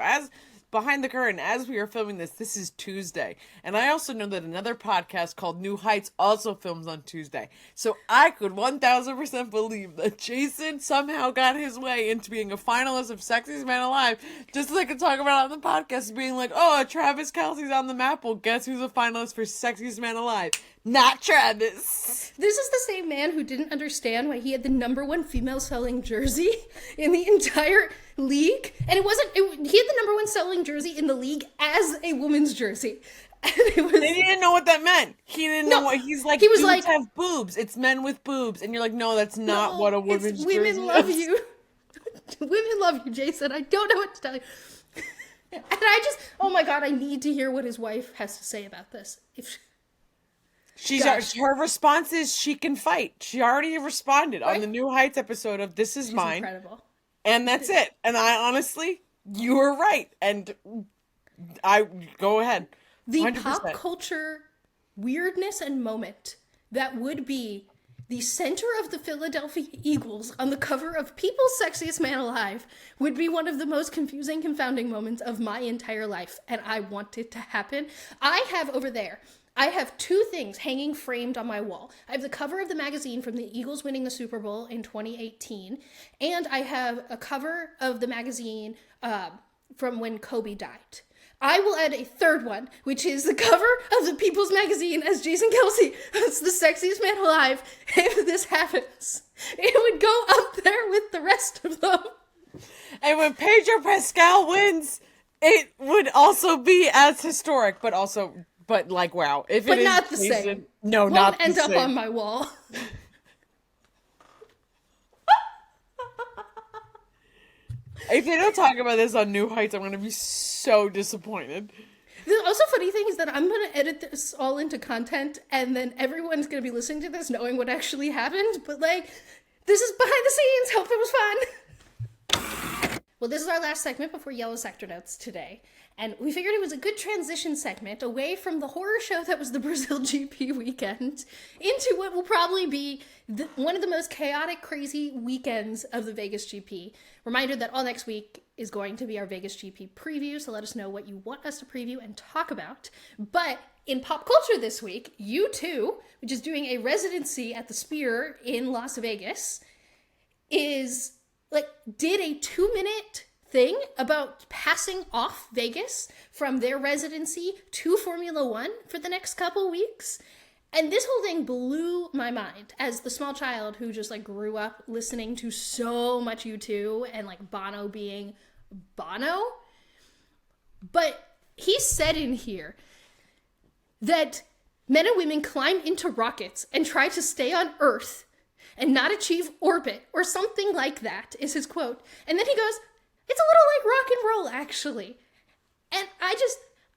behind the curtain, as we are filming this is Tuesday. And I also know that another podcast called New Heights also films on Tuesday. So I could 1,000% believe that Jason somehow got his way into being a finalist of Sexiest Man Alive, just as I could talk about it on the podcast, being like, oh, Travis Kelce's on the map. Well, guess who's a finalist for Sexiest Man Alive? Not Travis. This is the same man who didn't understand why he had the #1 female selling jersey in the entire league. And he had the #1 selling jersey in the league as a woman's jersey. And they didn't know what that meant. He didn't know what he was like, have boobs. It's men with boobs. And you're like, no, that's not what a woman's jersey is. Women love you. Women love you, Jason. I don't know what to tell you. And oh my God, I need to hear what his wife has to say about this. Her response is she can fight. She already responded on the New Heights episode of This Is Mine. Incredible. And that's it. And I honestly, you were right. And go ahead. 100%. The pop culture weirdness and moment that would be the center of the Philadelphia Eagles on the cover of People's Sexiest Man Alive would be one of the most confusing, confounding moments of my entire life. And I want it to happen. I have two things hanging framed on my wall. I have the cover of the magazine from the Eagles winning the Super Bowl in 2018, and I have a cover of the magazine from when Kobe died. I will add a third one, which is the cover of the People's Magazine as Jason Kelce as the Sexiest Man Alive. If this happens, it would go up there with the rest of them. And when Pedro Pascal wins, it would also be as historic, but like, wow. But not the same. No, not the same. Won't end up on my wall. If they don't talk about this on New Heights, I'm going to be so disappointed. The also funny thing is that I'm going to edit this all into content, and then everyone's going to be listening to this knowing what actually happened. But, like, this is behind the scenes. Hope it was fun. Well, this is our last segment before Yellow Sector Notes today. And we figured it was a good transition segment away from the horror show that was the Brazil GP weekend into what will probably be one of the most chaotic, crazy weekends of the Vegas GP. Reminder that all next week is going to be our Vegas GP preview, so let us know what you want us to preview and talk about. But in pop culture this week, U2, which is doing a residency at the Sphere in Las Vegas, did a 2-minute thing about passing off Vegas from their residency to Formula One for the next couple weeks. And this whole thing blew my mind as the small child who just grew up listening to so much U2 and Bono being Bono. But he said in here that men and women climb into rockets and try to stay on Earth and not achieve orbit or something like that is his quote. And then he goes, it's a little like rock and roll, actually. And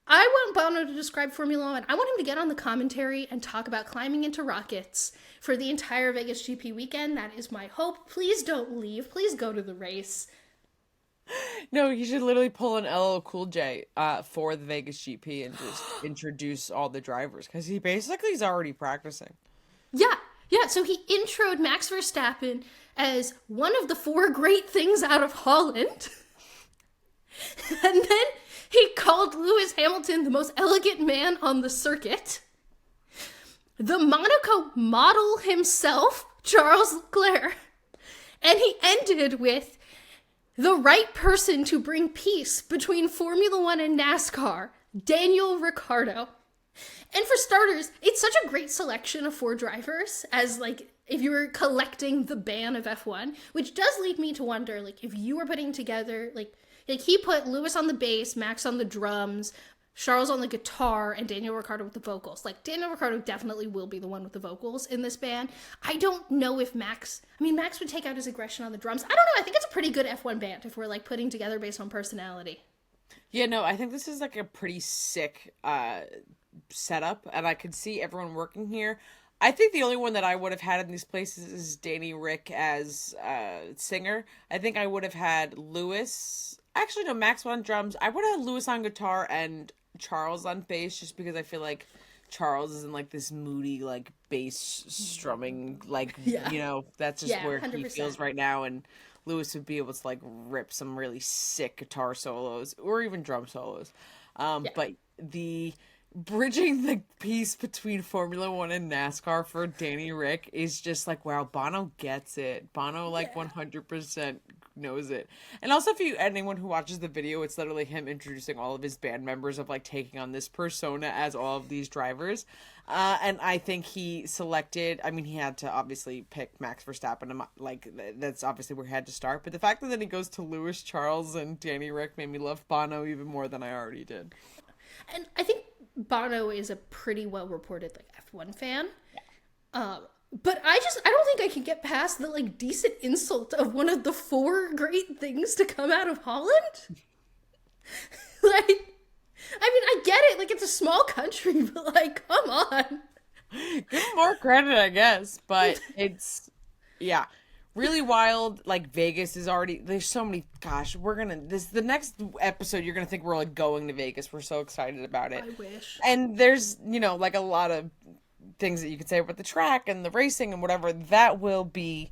I want Bono to describe Formula One. I want him to get on the commentary and talk about climbing into rockets for the entire Vegas GP weekend. That is my hope. Please don't leave. Please go to the race. No, he should literally pull an LL Cool J for the Vegas GP and just introduce all the drivers. Because he's already practicing. Yeah. So he introed Max Verstappen as one of the 4 great things out of Holland. And then he called Lewis Hamilton the most elegant man on the circuit. The Monaco model himself, Charles Leclerc. And he ended with the right person to bring peace between Formula One and NASCAR, Daniel Ricciardo. And for starters, it's such a great selection of 4 drivers as if you were collecting the ban of F1, which does lead me to wonder, if you were putting together, Like, he put Lewis on the bass, Max on the drums, Charles on the guitar, and Daniel Ricciardo with the vocals. Like, Daniel Ricciardo definitely will be the one with the vocals in this band. I don't know if Max would take out his aggression on the drums. I don't know. I think it's a pretty good F1 band if we're, like, putting together based on personality. Yeah, no, I think this is, like, a pretty sick setup, and I could see everyone working here. I think the only one that I would have had in these places is Danny Rick as singer. I think I would have had Lewis. Actually, no, Max on drums. I would have had Lewis on guitar and Charles on bass, just because I feel like Charles is in, like, this moody, like, bass strumming, like, you know, that's just where 100%. He feels right now, and Lewis would be able to, like, rip some really sick guitar solos, or even drum solos. But the bridging the piece between Formula One and NASCAR for Danny Rick is just like, wow, Bono gets it. Bono, like, 100% knows it. And also, anyone who watches the video, it's literally him introducing all of his band members of, like, taking on this persona as all of these drivers. And I think he selected, I mean, he had to obviously pick Max Verstappen, like, that's obviously where he had to start. But the fact that then he goes to Lewis, Charles, and Danny Rick made me love Bono even more than I already did. And I think Bono is a pretty well-reported, like, F1 fan. But I don't think I can get past the, like, decent insult of one of the 4 great things to come out of Holland. Like, I mean, I get it. Like, it's a small country, but, like, come on. Give him more credit, I guess. But it's, yeah, really wild. Like, Vegas is already, there's so many, gosh, the next episode, you're going to think we're, like, going to Vegas. We're so excited about it. I wish. And there's, you know, like, a lot of things that you could say about the track and the racing and whatever. That will be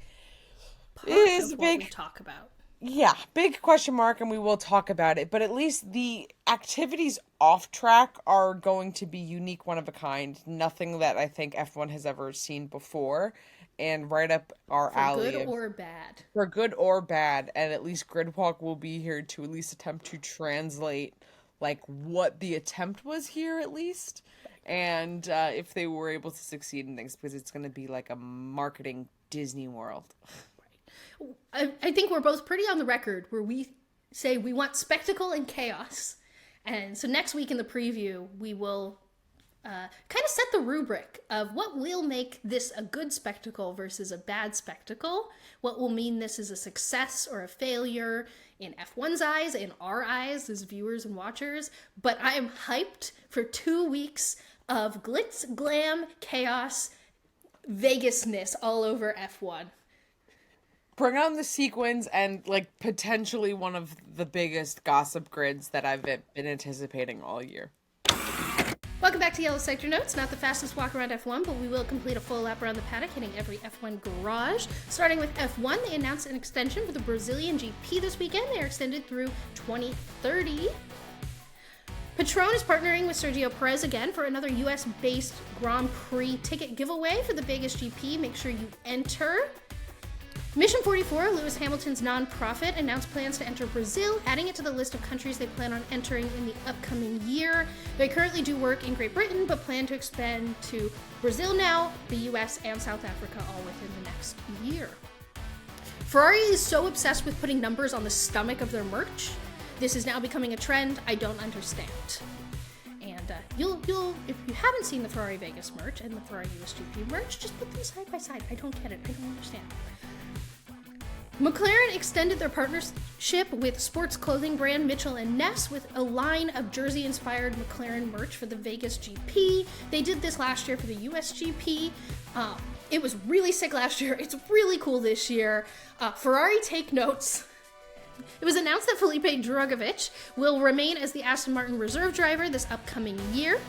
is big. We talk about. Yeah, big question mark, and we will talk about it. But at least the activities off track are going to be unique, one of a kind. Nothing that I think F1 has ever seen before, and right up our alley. For good or bad. For good or bad, and at least Gridwalk will be here to at least attempt to translate, like, what the attempt was here, at least. And if they were able to succeed in things, because it's going to be like a marketing Disney World. I think we're both pretty on the record where we say we want spectacle and chaos. And so next week in the preview, we will kind of set the rubric of what will make this a good spectacle versus a bad spectacle. What will mean this is a success or a failure in F1's eyes, in our eyes as viewers and watchers. But I am hyped for 2 weeks of glitz, glam, chaos, Vegasness all over F1. Bring on the sequins and, like, potentially one of the biggest gossip grids that I've been anticipating all year. Welcome back to Yellow Sector Notes. Not the fastest walk around F1, but we will complete a full lap around the paddock, hitting every F1 garage. Starting with F1, they announced an extension for the Brazilian GP this weekend. They are extended through 2030. Patron is partnering with Sergio Perez again for another US-based Grand Prix ticket giveaway for the Vegas GP. Make sure you enter. Mission 44, Lewis Hamilton's nonprofit, announced plans to enter Brazil, adding it to the list of countries they plan on entering in the upcoming year. They currently do work in Great Britain, but plan to expand to Brazil now, the US, and South Africa all within the next year. Ferrari is so obsessed with putting numbers on the stomach of their merch. This is now becoming a trend I don't understand. And you'll if you haven't seen the Ferrari Vegas merch and the Ferrari USGP merch, just put them side by side. I don't get it. I don't understand. McLaren extended their partnership with sports clothing brand Mitchell & Ness with a line of jersey-inspired McLaren merch for the Vegas GP. They did this last year for the US GP. It was really sick last year. It's really cool this year. Ferrari, take notes. It was announced that Felipe Drugovich will remain as the Aston Martin reserve driver this upcoming year.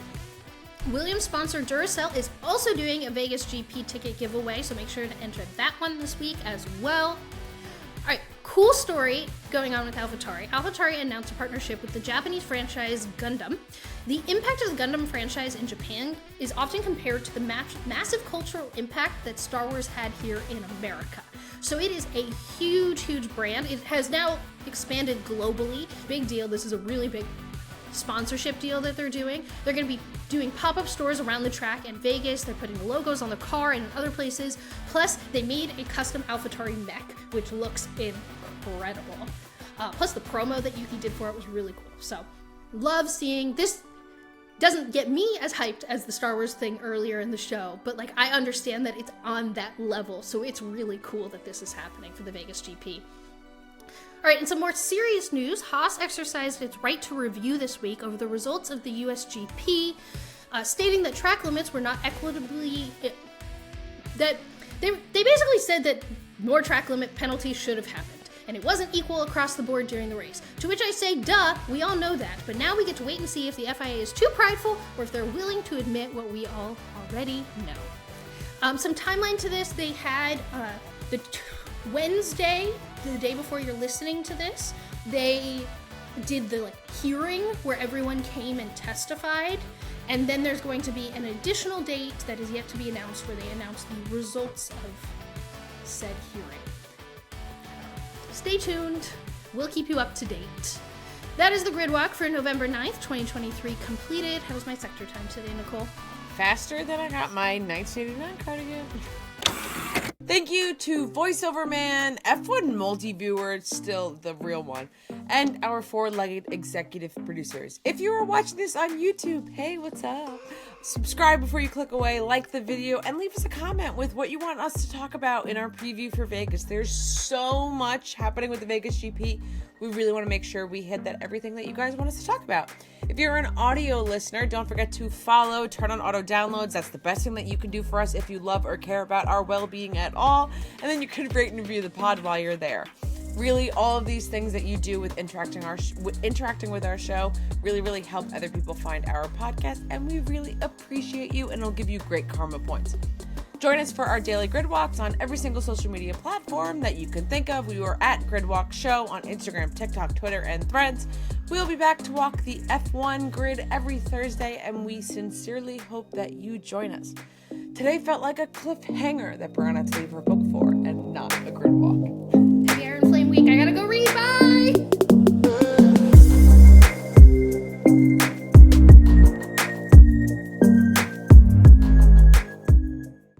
Williams sponsor Duracell is also doing a Vegas GP ticket giveaway, so make sure to enter that one this week as well. All right, cool story going on with AlphaTauri. AlphaTauri announced a partnership with the Japanese franchise Gundam. The impact of the Gundam franchise in Japan is often compared to the massive cultural impact that Star Wars had here in America. So it is a huge, huge brand. It has now expanded globally. Big deal. This is a really big sponsorship deal that they're doing. They're going to be doing pop-up stores around the track in Vegas. They're putting the logos on the car and in other places. Plus, they made a custom AlphaTauri mech, which looks incredible. Plus the promo that Yuki did for it was really cool. So love seeing this. Doesn't get me as hyped as the Star Wars thing earlier in the show, but like I understand that it's on that level, so it's really cool that this is happening for the Vegas GP. All right, in some more serious news, Haas exercised its right to review this week over the results of the US GP, stating that track limits were not equitably... that they basically said that more track limit penalties should have happened, and it wasn't equal across the board during the race. To which I say, duh, we all know that, but now we get to wait and see if the FIA is too prideful or if they're willing to admit what we all already know. Some timeline to this, they had the Wednesday, the day before you're listening to this, they did the hearing where everyone came and testified, and then there's going to be an additional date that is yet to be announced where they announce the results of said hearing. Stay tuned. We'll keep you up to date. That is the grid walk for November 9th, 2023 completed. How was my sector time today, Nicole? Faster than I got my 1989 cardigan. Thank you to VoiceOver Man, F1 Multi-Viewer, still the real one, and our four-legged executive producers. If you are watching this on YouTube, hey, what's up? Subscribe before you click away, like the video, and leave us a comment with what you want us to talk about in our preview for Vegas. There's so much happening with the Vegas GP. We really want to make sure we hit everything that you guys want us to talk about. If you're an audio listener, don't forget to follow, turn on auto downloads. That's the best thing that you can do for us if you love or care about our well-being at all. And then you can rate and review the pod while you're there. Really, all of these things that you do with interacting with our show really help other people find our podcast, and we really appreciate you, and it'll give you great karma points. Join us for our daily grid walks on every single social media platform that you can think of. We are at Gridwalk Show on Instagram, TikTok, Twitter, and Threads. We'll be back to walk the F1 grid every Thursday, and we sincerely hope that you join us. Today felt like a cliffhanger that Briana had to leave her book for, and not a grid walk. Happy Iron Flame Week. I gotta go read. Bye!